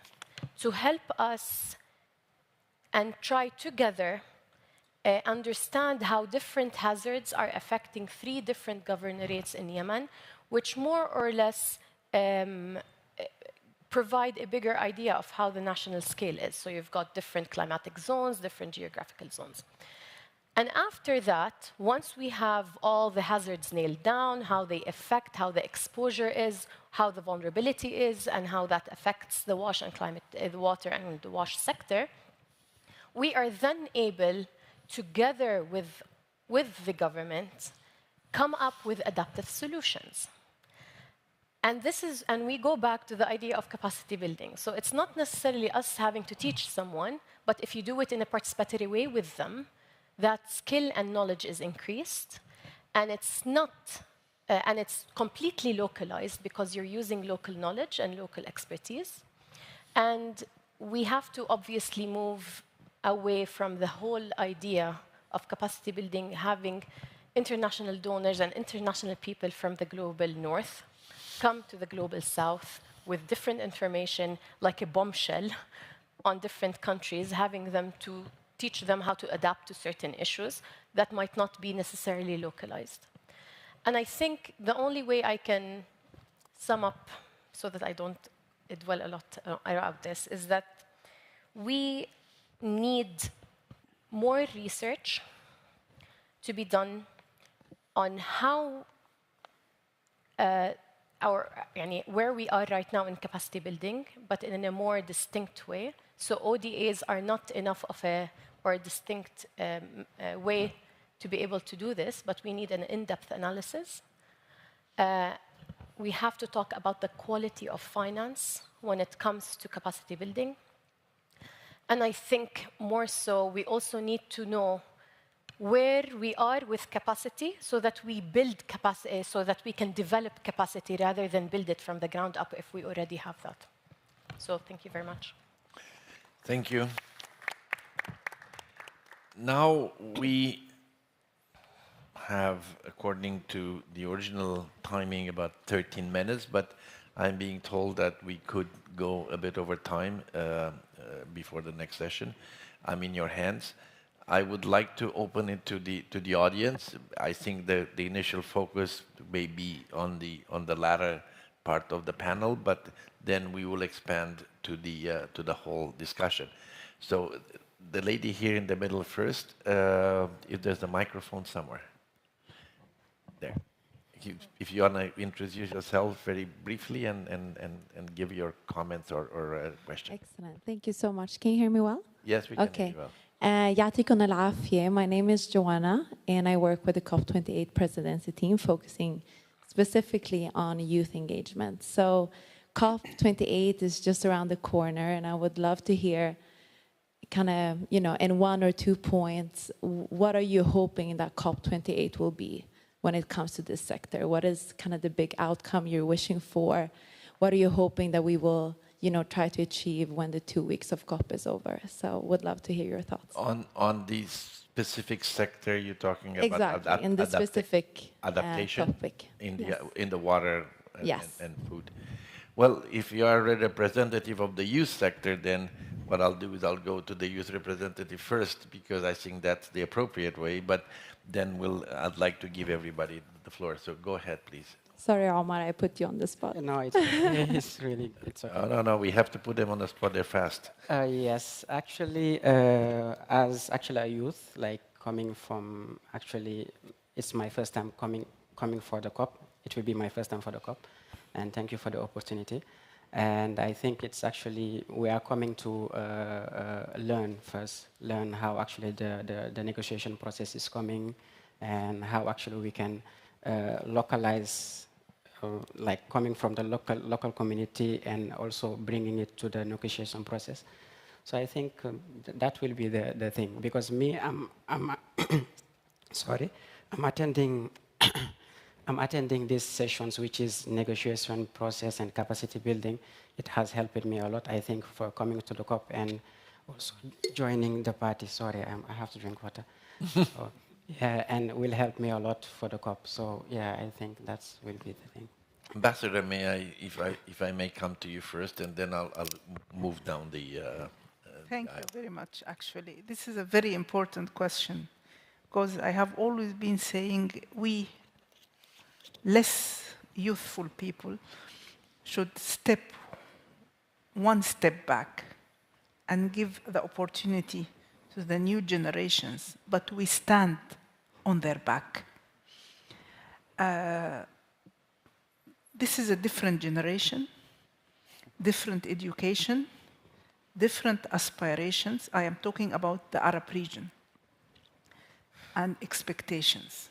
to help us and try together understand how different hazards are affecting 3 different governorates in Yemen, which more or less provide a bigger idea of how the national scale is. So you've got different climatic zones, different geographical zones. And after that, once we have all the hazards nailed down, how they affect, how the exposure is, how the vulnerability is, and how that affects the wash and climate, the water and the wash sector, we are then able, together with the government, come up with adaptive solutions. And we go back to the idea of capacity building. So it's not necessarily us having to teach someone, but if you do it in a participatory way with them, that skill and knowledge is increased, and it's completely localized because you're using local knowledge and local expertise. And we have to obviously move away from the whole idea of capacity building, having international donors and international people from the global north come to the global south with different information, like a bombshell on different countries, having them to teach them how to adapt to certain issues that might not be necessarily localized. And I think the only way I can sum up, so that I don't dwell a lot around this, is that we need more research to be done on how where we are right now in capacity building, but in a more distinct way. So ODAs are not enough of a distinct way to be able to do this, but we need an in-depth analysis. We have to talk about the quality of finance when it comes to capacity building. And I think more so, we also need to know where we are with capacity so that we build capacity, so that we can develop capacity rather than build it from the ground up if we already have that. So thank you very much. Thank you. Now we have, according to the original timing, about 13 minutes, but I'm being told that we could go a bit over time before the next session. I'm in your hands. I would like to open it to the audience. I think the initial focus may be on the latter part of the panel, but then we will expand to the whole discussion. So the lady here in the middle first, if there's a microphone somewhere. There. If you want to introduce yourself very briefly and give your comments or question. Excellent. Thank you so much. Can you hear me well? Yes, we can hear you well. يعطيكم العافية. My name is Joanna, and I work with the COP28 presidency team, focusing specifically on youth engagement. So COP28 is just around the corner, and I would love to hear kind of, in 1 or 2 points, what are you hoping that COP28 will be when it comes to this sector? What is kind of the big outcome you're wishing for? What are you hoping that we will try to achieve when the 2 weeks of COP is over? So would love to hear your thoughts. On the specific sector you're talking about? Exactly, in the specific adaptation topic. In the water and food. Well, if you are a representative of the youth sector, then what I'll do is I'll go to the youth representative first, because I think that's the appropriate way, but then I'd like to give everybody the floor. So go ahead, please. Sorry, Omar, I put you on the spot. No, it's okay. It's okay. No, we have to put them on the spot. They're fast. Yes, actually, as a youth, like coming from, it's my first time coming for the COP. It will be my first time for the COP, and thank you for the opportunity. And I think it's we are coming to learn how actually the negotiation process is coming, and how actually we can localize, like coming from the local community and also bringing it to the negotiation process. So I think that will be the thing, because I'm sorry, I'm attending these sessions, which is negotiation process and capacity building. It has helped me a lot, I think, for coming to the COP and also joining the party. Sorry, I have to drink water. Yeah, and will help me a lot for the COP. So yeah, I think that will be the thing. Ambassador, if I may come to you first, and then I'll move down the Thank you very much, actually. This is a very important question, because I have always been saying we, less youthful people, should step one step back and give the opportunity to the new generations, but we stand on their back. This is a different generation, different education, different aspirations. I am talking about the Arab region and expectations.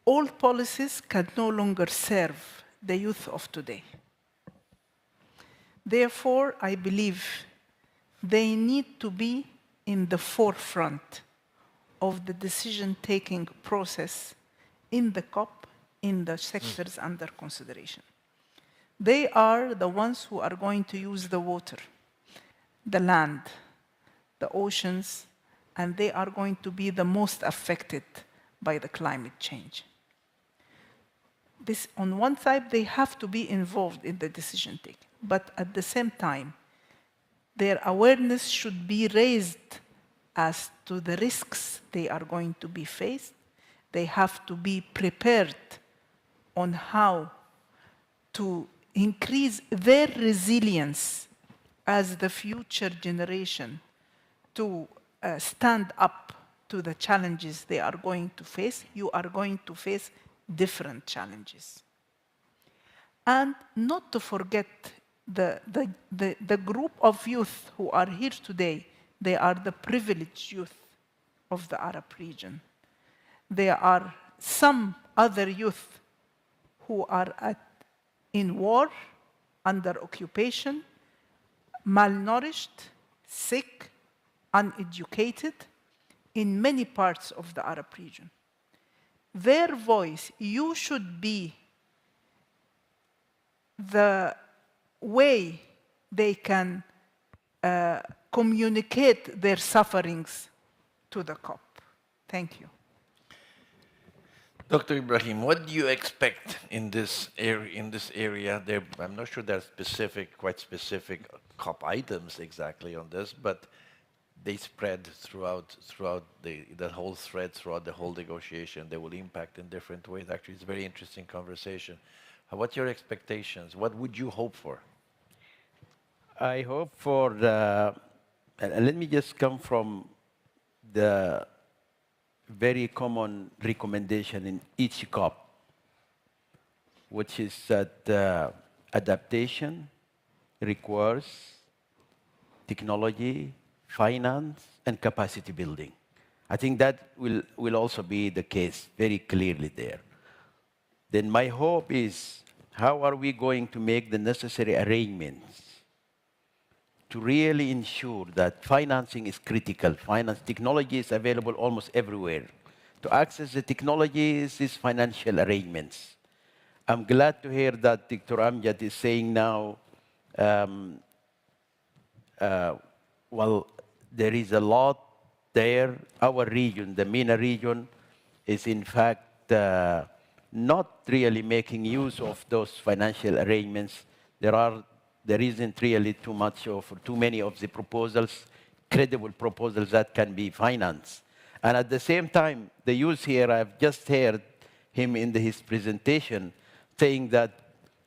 Old policies can no longer serve the youth of today. Therefore, I believe they need to be in the forefront of the decision-taking process in the COP, in the sectors under consideration. They are the ones who are going to use the water, the land, the oceans, and they are going to be the most affected by the climate change. This, on one side, they have to be involved in the decision-taking, but at the same time, their awareness should be raised as to the risks they are going to be faced. They have to be prepared on how to increase their resilience as the future generation to stand up to the challenges they are going to face. You are going to face different challenges. And not to forget the group of youth who are here today. They are the privileged youth of the Arab region. There are some other youth who are in war, under occupation, malnourished, sick, uneducated, in many parts of the Arab region. Their voice, you should be the way they can communicate their sufferings to the COP. Thank you. Dr. Ibrahim, what do you expect in this area? I'm not sure there are quite specific COP items exactly on this, but they spread throughout the whole thread, throughout the whole negotiation. They will impact in different ways. Actually, it's a very interesting conversation. What's your expectations? What would you hope for? I hope for and let me just come from the very common recommendation in each COP, which is that adaptation requires technology, finance, and capacity building. I think that will also be the case very clearly there. Then my hope is, how are we going to make the necessary arrangements to really ensure that financing is critical? Finance technology is available almost everywhere. To access the technologies is financial arrangements. I'm glad to hear that Dr. Amjad is saying now, well, there is a lot there. Our region, the MENA region, is in fact not really making use of those financial arrangements. There isn't really too many of the proposals, credible proposals that can be financed. And at the same time, the youth here, I've just heard him in his presentation saying that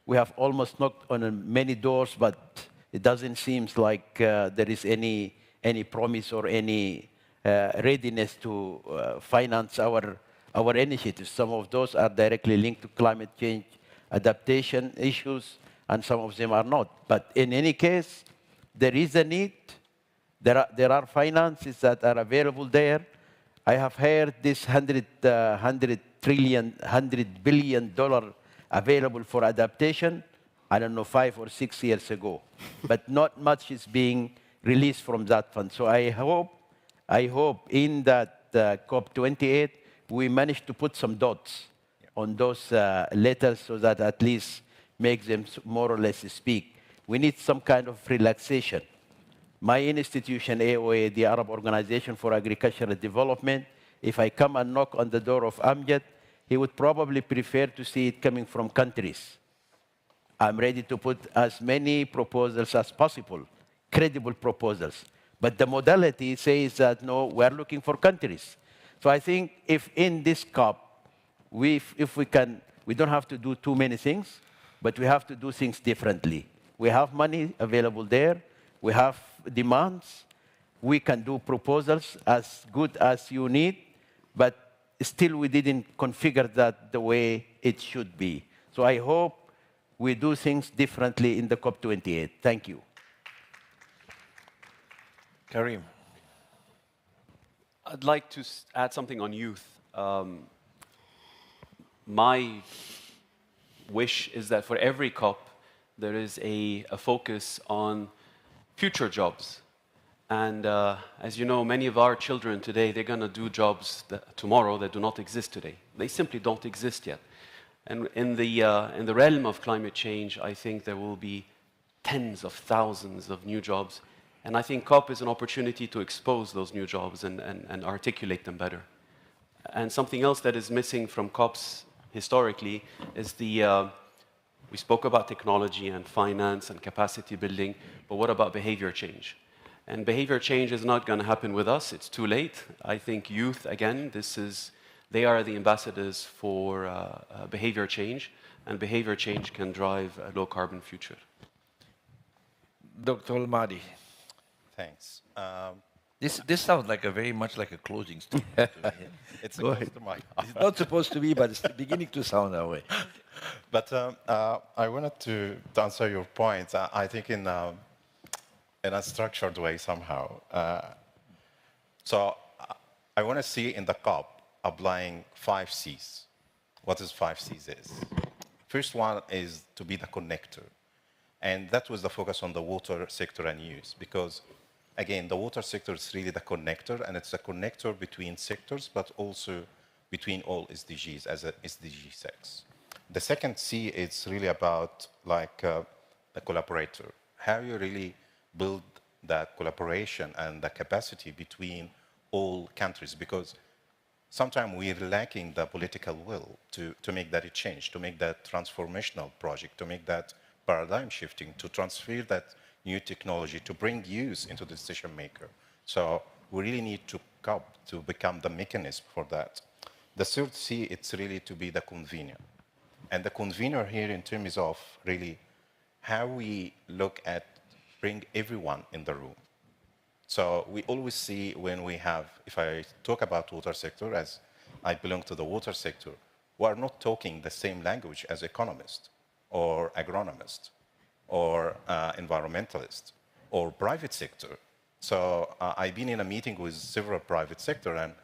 we have almost knocked on many doors, but it doesn't seem like there is any promise or any readiness to finance our initiatives. Some of those are directly linked to climate change adaptation issues, and some of them are not. But in any case, there is a need. There are finances that are available there. I have heard this $100 billion available for adaptation, I don't know, 5 or 6 years ago. But not much is being released from that fund. So I hope in that COP28, we manage to put some dots on those letters so that at least makes them more or less speak. We need some kind of relaxation. My institution, AOA, the Arab Organization for Agricultural Development, if I come and knock on the door of Amjad, he would probably prefer to see it coming from countries. I'm ready to put as many proposals as possible, credible proposals. But the modality says that, no, we're looking for countries. So I think if in this COP, if we can, we don't have to do too many things, but we have to do things differently. We have money available there. We have demands. We can do proposals as good as you need, but still we didn't configure that the way it should be. So I hope we do things differently in the COP28. Thank you. Karim. I'd like to add something on youth. My wish is that for every COP, there is a focus on future jobs. And as you know, many of our children today, they're going to do jobs tomorrow that do not exist today. They simply don't exist yet. And in the realm of climate change, I think there will be tens of thousands of new jobs. And I think COP is an opportunity to expose those new jobs and articulate them better. And something else that is missing from COPs historically is we spoke about technology and finance and capacity building, but what about behavior change? And behavior change is not going to happen with us. It's too late. I think youth, again, they are the ambassadors for behavior change, and behavior change can drive a low-carbon future. Dr. Al-Mahdi. Thanks. This sounds like very much like a closing statement. It's Go close ahead. to my It's not supposed to be, but it's beginning to sound that way. But I wanted to answer your point. I think in a structured way somehow. So I want to see in the COP applying 5 C's. What is 5 C's is? First one is to be the connector. And that was the focus on the water sector and use, because again, the water sector is really the connector, and it's a connector between sectors, but also between all SDGs as a SDG 6. The second C is really about the collaborator. How you really build that collaboration and the capacity between all countries, because sometimes we're lacking the political will to make that a change, to make that transformational project, to make that paradigm shifting, to transfer that new technology, to bring use into the decision maker. So we really need to become the mechanism for that. The third C, it's really to be the convener. And the convener here in terms of really how we look at bring everyone in the room. So we always see when we have, if I talk about water sector, as I belong to the water sector, we are not talking the same language as economists or agronomists or environmentalists or private sector. So I've been in a meeting with several private sector, and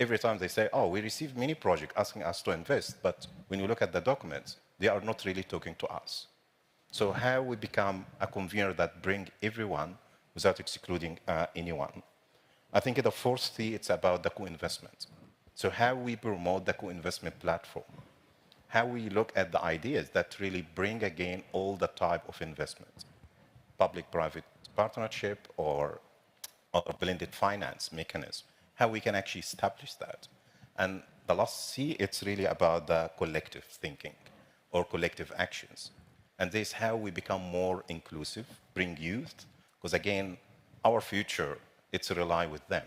every time they say, oh, we received many projects asking us to invest, but when you look at the documents, they are not really talking to us. So how we become a convener that bring everyone without excluding anyone. I think the fourth C, it's about the co-investment. So how we promote the co-investment platform, how we look at the ideas that really bring again all the type of investment, public-private partnership or blended finance mechanism, how we can actually establish that. And the last C, it's really about the collective thinking or collective actions. And this is how we become more inclusive, bring youth, because again, our future, it's rely with them.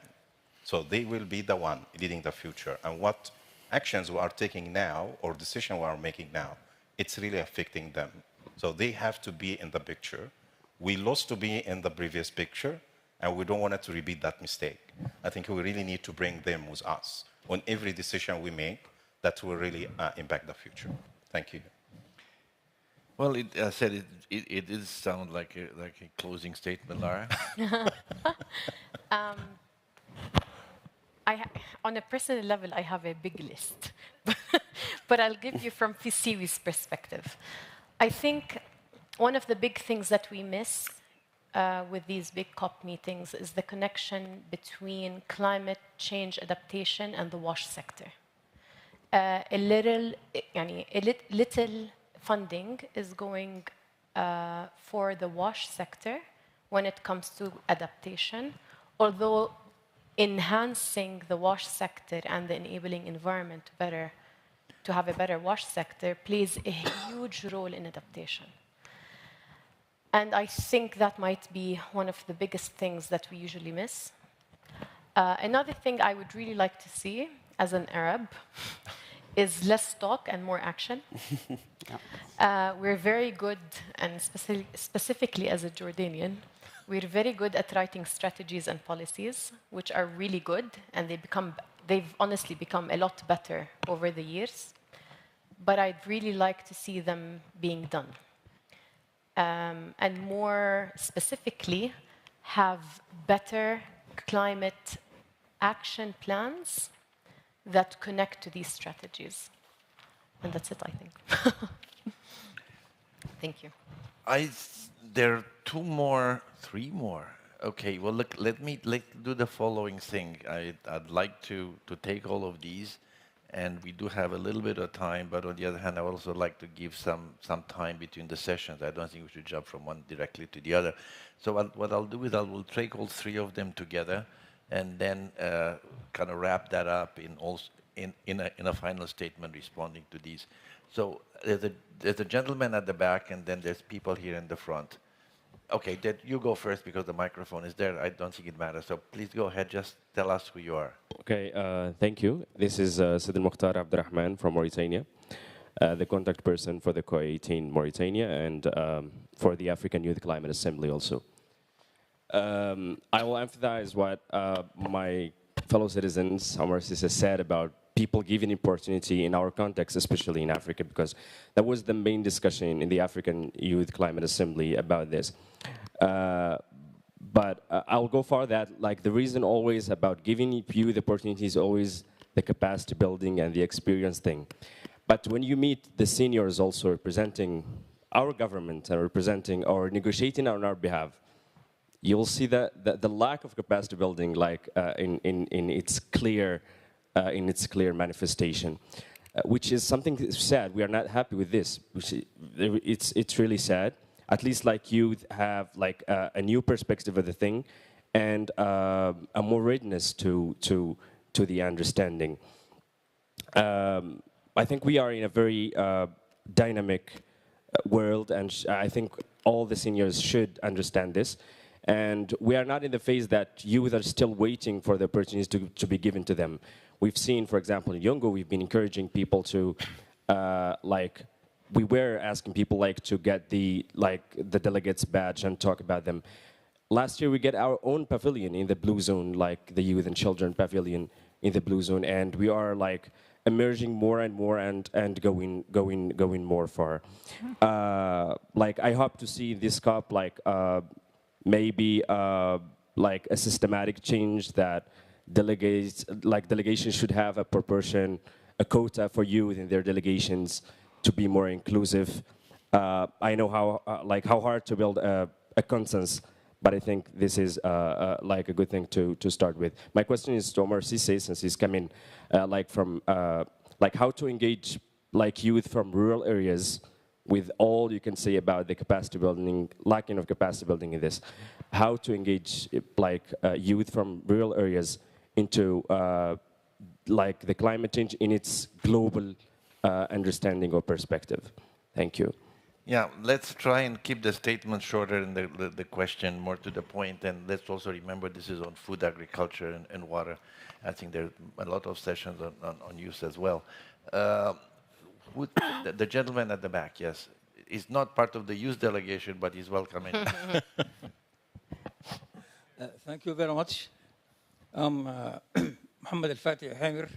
So they will be the one leading the future. And what actions we are taking now or decision we are making now, it's really affecting them. So they have to be in the picture. We lost to be in the previous picture, and we don't want to repeat that mistake. I think we really need to bring them with us on every decision we make that will really impact the future. Thank you. Well, I said it did sound like a closing statement, Lara. On a personal level, I have a big list, but I'll give you from Fisiwi's perspective. I think one of the big things that we miss with these big COP meetings is the connection between climate change adaptation and the wash sector. A little funding is going for the wash sector when it comes to adaptation, although enhancing the wash sector and the enabling environment to have a better wash sector plays a huge role in adaptation. And I think that might be one of the biggest things that we usually miss. Another thing I would really like to see as an Arab is less talk and more action. We're very good, and specifically as a Jordanian, we're very good at writing strategies and policies, which are really good, and they've honestly become a lot better over the years. But I'd really like to see them being done. And more specifically, have better climate action plans that connect to these strategies. And that's it, I think. Thank you. There are three more. Okay, well, look, let's do the following thing. I'd like to take all of these, and we do have a little bit of time, but on the other hand, I would also like to give some time between the sessions. I don't think we should jump from one directly to the other. So what I'll do is I will take all three of them together, and then kind of wrap that up in a final statement responding to these. So there's a gentleman at the back, and then there's people here in the front. Okay, you go first because the microphone is there. I don't think it matters. So please go ahead. Just tell us who you are. Okay, thank you. This is Sid Mukhtar Abdurrahman from Mauritania, the contact person for the COA18 Mauritania and for the African Youth Climate Assembly also. I will emphasize what my fellow citizens, Omar Sisse, said about people given opportunity in our context, especially in Africa, because that was the main discussion in the African Youth Climate Assembly about this. But I'll go far that, like, the reason always about giving youth opportunity is always the capacity building and the experience thing. But when you meet the seniors also representing our government and representing or negotiating on our behalf, you'll see that the lack of capacity building, like in its clear manifestation, which is something sad. We are not happy with this. It's really sad. At least like youth have like a new perspective of the thing, and a more readiness to the understanding. I think we are in a very dynamic world, and I think all the seniors should understand this. And we are not in the phase that youth are still waiting for the opportunities to be given to them. We've seen, for example, in Yongo, we've been encouraging people to, we were asking people like to get the delegates badge and talk about them. Last year, we get our own pavilion in the blue zone, like the youth and children pavilion in the blue zone, and we are like emerging more and more and going more far. Like I hope to see this COP like maybe like a systematic change that delegations should have a proportion, a quota for youth in their delegations to be more inclusive. I know how hard to build a consensus, but I think this is like a good thing to start with. My question is to Omar Sisse, since he's coming from how to engage like youth from rural areas with all you can say about the capacity building, lacking of capacity building in this. How to engage youth from rural areas into like the climate change in its global understanding or perspective. Thank you. Yeah, let's try and keep the statement shorter and the question more to the point. And let's also remember this is on food, agriculture, and water. I think there are a lot of sessions on use as well. The gentleman at the back, yes. He's not part of the youth delegation, but he's welcome in. Thank you very much. I'm Mohammed Al-Fatih Hamir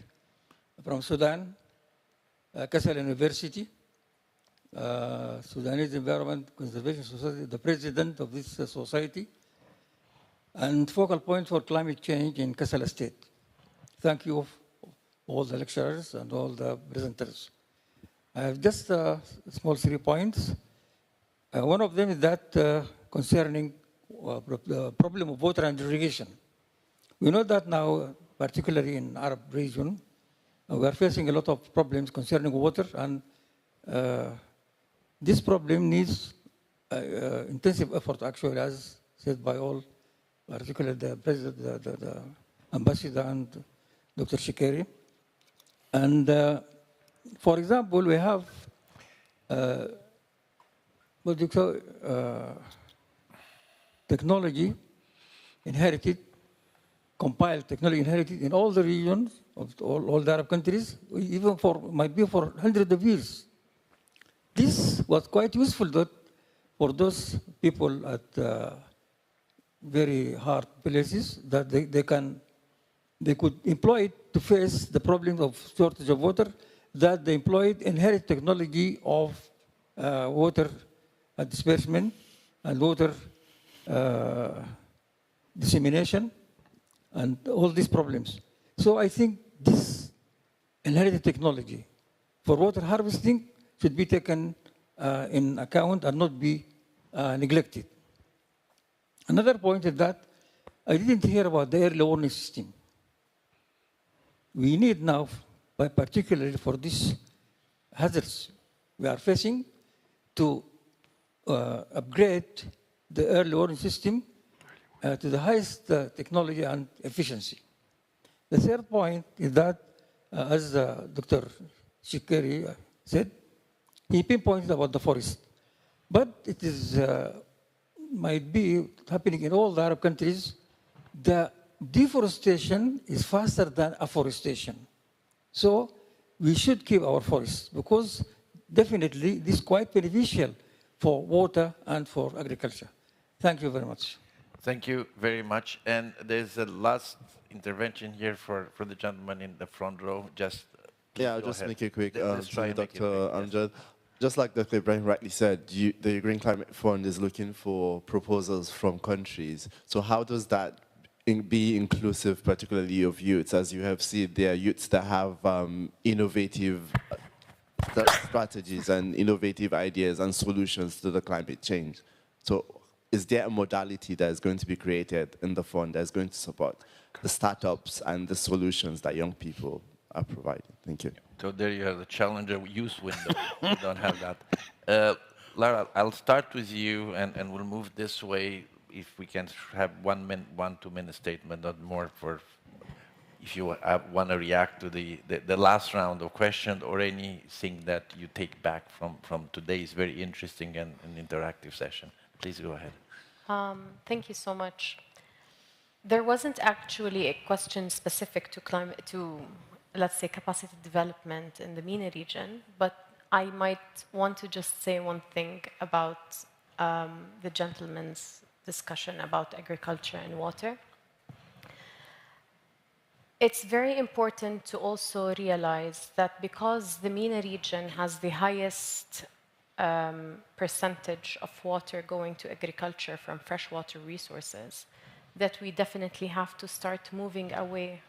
from Sudan, Kassel University, Sudanese Environment Conservation Society, the president of this society, and focal point for climate change in Kassel State. Thank you all the lecturers and all the presenters. I have just small 3 points. One of them is that concerning the problem of water and irrigation. We know that now, particularly in Arab region, we are facing a lot of problems concerning water, and this problem needs intensive effort, actually, as said by all, particularly the president, the ambassador, and Dr. Shikeri. And for example, we have technology inherited, compiled technology inherited in all the regions of all the Arab countries, even might be for hundreds of years. This was quite useful for those people at very hard places that they could employ it to face the problems of shortage of water, that they employed inherent technology of water disbursement and water dissemination and all these problems. So I think this inherited technology for water harvesting should be taken in account and not be neglected. Another point is that I didn't hear about the early warning system. We need now, particularly for these hazards we are facing, to upgrade the early warning system to the highest technology and efficiency. The third point is that, as Dr. Shikeri said, he pinpointed about the forest. But it is might be happening in all the Arab countries. The deforestation is faster than afforestation. So we should keep our forests because definitely this is quite beneficial for water and for agriculture. Thank you very much. Thank you very much. And there's a last intervention here for the gentleman in the front row. Just yeah, I'll just make it quick. Dr. Amjad. Just like Dr. Ibrahim rightly said, the Green Climate Fund is looking for proposals from countries. So how does that be inclusive, particularly of youths? As you have seen, there are youths that have innovative strategies and innovative ideas and solutions to the climate change. So is there a modality that is going to be created in the fund that is going to support the startups and the solutions that young people are providing? Thank you. So there you have the challenger use window. We don't have that. Lara, I'll start with you, and we'll move this way. If we can have 2 minute statement, not more, for if you want to react to the last round of questions or anything that you take back from today's very interesting and interactive session. Please go ahead. Thank you so much. There wasn't actually a question specific to climate, let's say, capacity development in the MENA region, but I might want to just say one thing about the gentleman's discussion about agriculture and water. It's very important to also realize that because the MENA region has the highest percentage of water going to agriculture from freshwater resources, that we definitely have to start moving away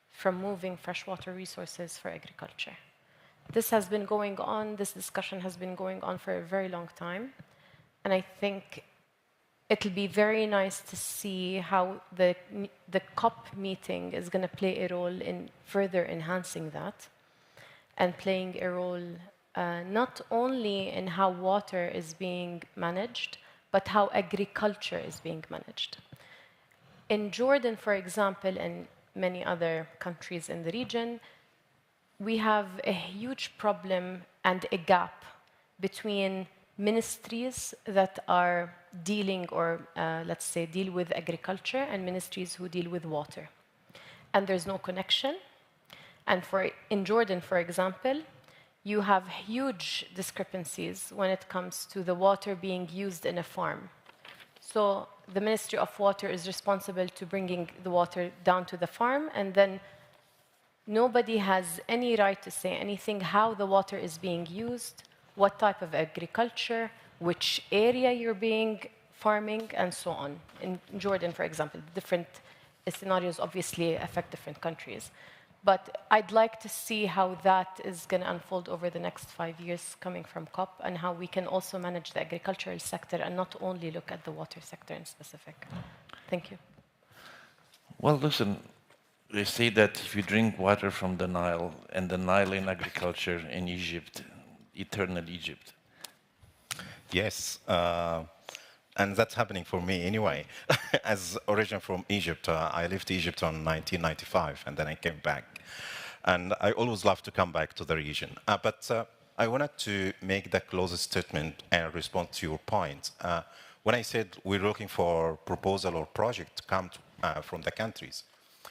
from moving freshwater resources for agriculture. This has been going on, this discussion has been going on for a very long time, and I think it'll be very nice to see how the COP meeting is going to play a role in further enhancing that and playing a role not only in how water is being managed, but how agriculture is being managed. In Jordan, for example, and many other countries in the region, we have a huge problem and a gap between ministries that are dealing or, let's say, deal with agriculture and ministries who deal with water. And there's no connection. And in Jordan, for example, you have huge discrepancies when it comes to the water being used in a farm. So the Ministry of Water is responsible to bringing the water down to the farm, and then nobody has any right to say anything how the water is being used, what type of agriculture, which area you're being farming, and so on. In Jordan, for example, different scenarios obviously affect different countries. But I'd like to see how that is going to unfold over the next 5 years coming from COP, and how we can also manage the agricultural sector and not only look at the water sector in specific. Thank you. Well, listen, they say that if you drink water from the Nile, and the Nile in agriculture in Egypt, eternal Egypt. Yes, and that's happening for me anyway. As origin from Egypt, I left Egypt in 1995, and then I came back. And I always love to come back to the region. But I wanted to make the closest statement and respond to your point. when I said we're looking for proposal or project to come from the countries,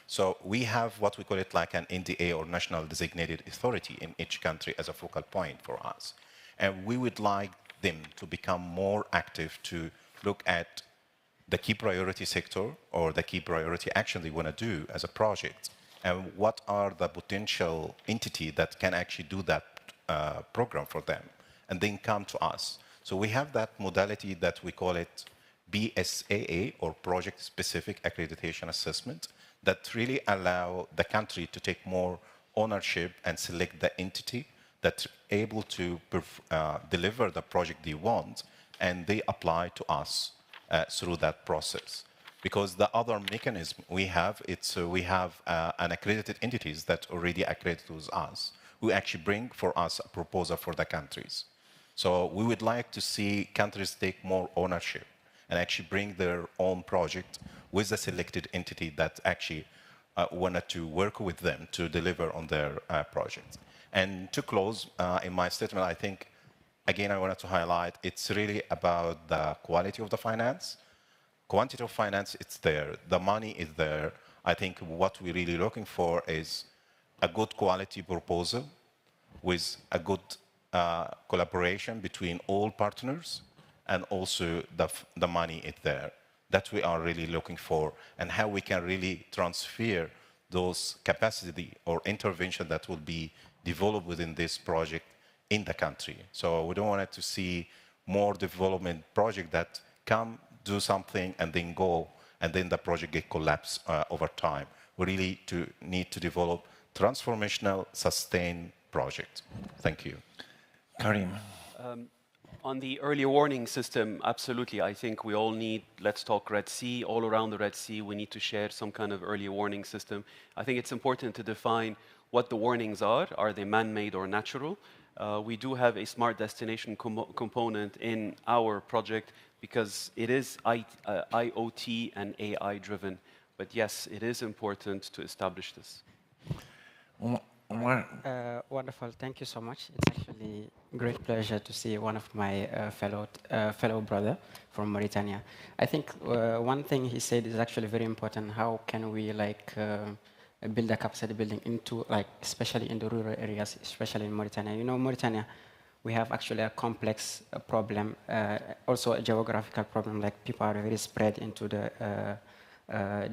so we have what we call it like an NDA or National Designated Authority in each country as a focal point for us. And we would like them to become more active to look at the key priority sector or the key priority action they want to do as a project, and what are the potential entity that can actually do that program for them, and then come to us. So we have that modality that we call it BSAA, or Project Specific Accreditation Assessment, that really allow the country to take more ownership and select the entity that's able to deliver the project they want, and they apply to us through that process. Because the other mechanism we have, we have an accredited entities that already accredit with us, who actually bring for us a proposal for the countries. So we would like to see countries take more ownership and actually bring their own project with a selected entity that actually wanted to work with them to deliver on their project. And to close, in my statement, I think, again, I wanted to highlight, it's really about the quality of the finance. Quantity of finance, it's there. The money is there. I think what we're really looking for is a good quality proposal with a good collaboration between all partners, and also the money is there. That we are really looking for, and how we can really transfer those capacity or intervention that will be developed within this project in the country. So we don't want to see more development project that come, do something, and then go, and then the project get collapsed over time. We really need to develop transformational, sustained project. Thank you. Karim. On the early warning system, absolutely. I think we all need, let's talk Red Sea, all around the Red Sea, we need to share some kind of early warning system. I think it's important to define what the warnings are. Are they man-made or natural? We do have a smart destination component in our project because it is IoT and AI driven. But yes, it is important to establish this. Wonderful, thank you so much. It's actually a great pleasure to see one of my fellow brother from Mauritania. I think one thing he said is actually very important. How can we build a capacity building into, especially in the rural areas, especially in Mauritania? You know, Mauritania, we have actually a complex problem, also a geographical problem, like people are very spread into the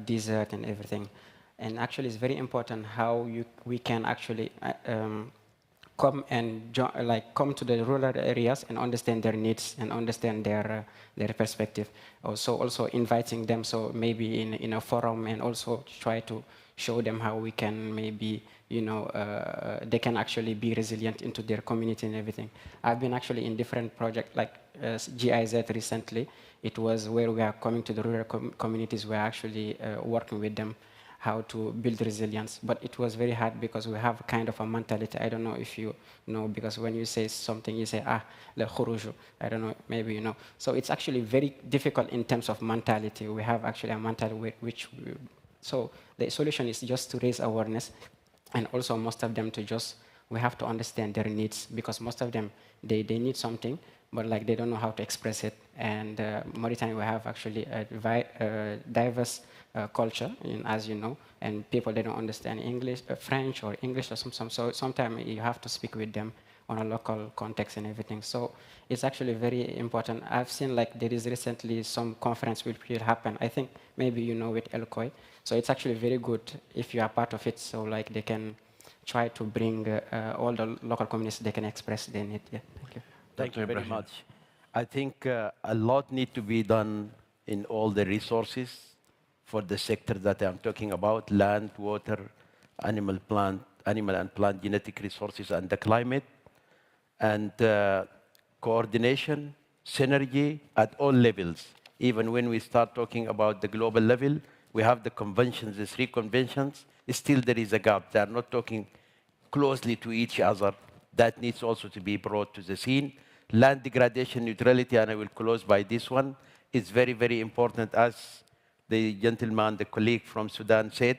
desert and everything. And actually, it's very important how we can actually come to the rural areas and understand their needs and understand their perspective. Also inviting them, so maybe in a forum, and also try to show them how we can maybe, they can actually be resilient into their community and everything. I've been actually in different projects like GIZ recently. It was where we are coming to the rural communities. We're actually working with them how to build resilience. But it was very hard because we have kind of a mentality. I don't know if you know, because when you say something, you say, le khuruju. I don't know, maybe you know. So it's actually very difficult in terms of mentality. We have actually a mentality so the solution is just to raise awareness, and also most of them we have to understand their needs, because most of them, they need something, but they don't know how to express it. And Mauritania, we have actually a diverse culture, as you know, and people, they don't understand English, French or English or some. So sometimes you have to speak with them on a local context and everything. So it's actually very important. I've seen there is recently some conference which will happen. I think maybe you know with El-Khoury. So it's actually very good if you are part of it. So they can try to bring all the local communities, they can express their need. Yeah, thank you. Thank you very much. I think a lot needs to be done in all the resources for the sector that I'm talking about: land, water, animal and plant genetic resources, and the climate, and coordination, synergy at all levels. Even when we start talking about the global level, we have the conventions, the 3 conventions. Still there is a gap. They are not talking closely to each other. That needs also to be brought to the scene. Land degradation neutrality, and I will close by this one, is very, very important. As the gentleman, the colleague from Sudan said,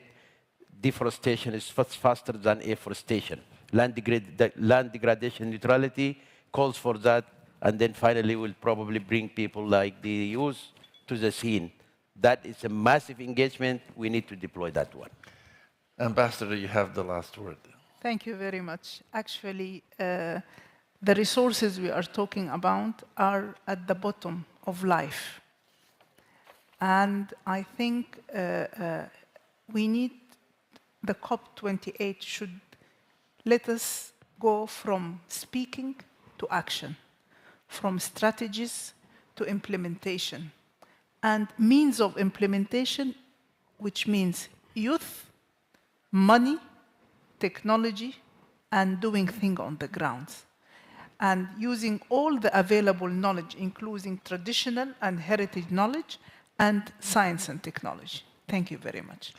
deforestation is faster than afforestation. Land degradation neutrality calls for that and then finally we'll probably bring people like the youth to the scene. That is a massive engagement. We need to deploy that one. Ambassador, you have the last word. Thank you very much. Actually, the resources we are talking about are at the bottom of life. And I think we need, the COP28 should let us go from speaking to action, from strategies to implementation, and means of implementation, which means youth, money, technology, and doing things on the ground. And using all the available knowledge, including traditional and heritage knowledge, and science and technology. Thank you very much.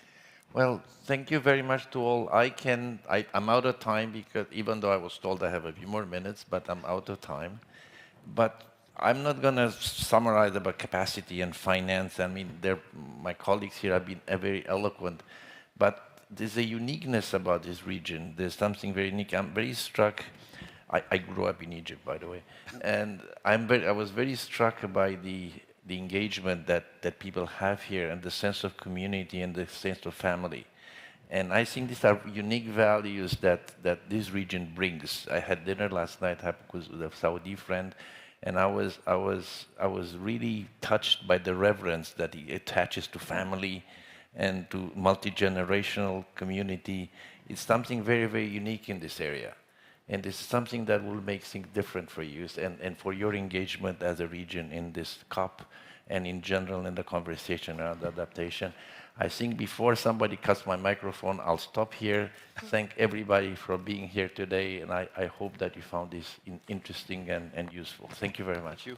Well, thank you very much to all. I'm out of time, because even though I was told I have a few more minutes, but I'm out of time. But I'm not going to summarize about capacity and finance. I mean, my colleagues here have been very eloquent. But there's a uniqueness about this region. There's something very unique. I'm very struck. I grew up in Egypt, by the way. And I was very struck by the engagement that people have here, and the sense of community and the sense of family. And I think these are unique values that this region brings. I had dinner last night with a Saudi friend, and I was really touched by the reverence that he attaches to family and to multi-generational community. It's something very, very unique in this area. And it's something that will make things different for you and for your engagement as a region in this COP and in general in the conversation around adaptation. I think before somebody cuts my microphone, I'll stop here. Thank everybody for being here today, and I hope that you found this interesting and useful. Thank you very much. Thank you.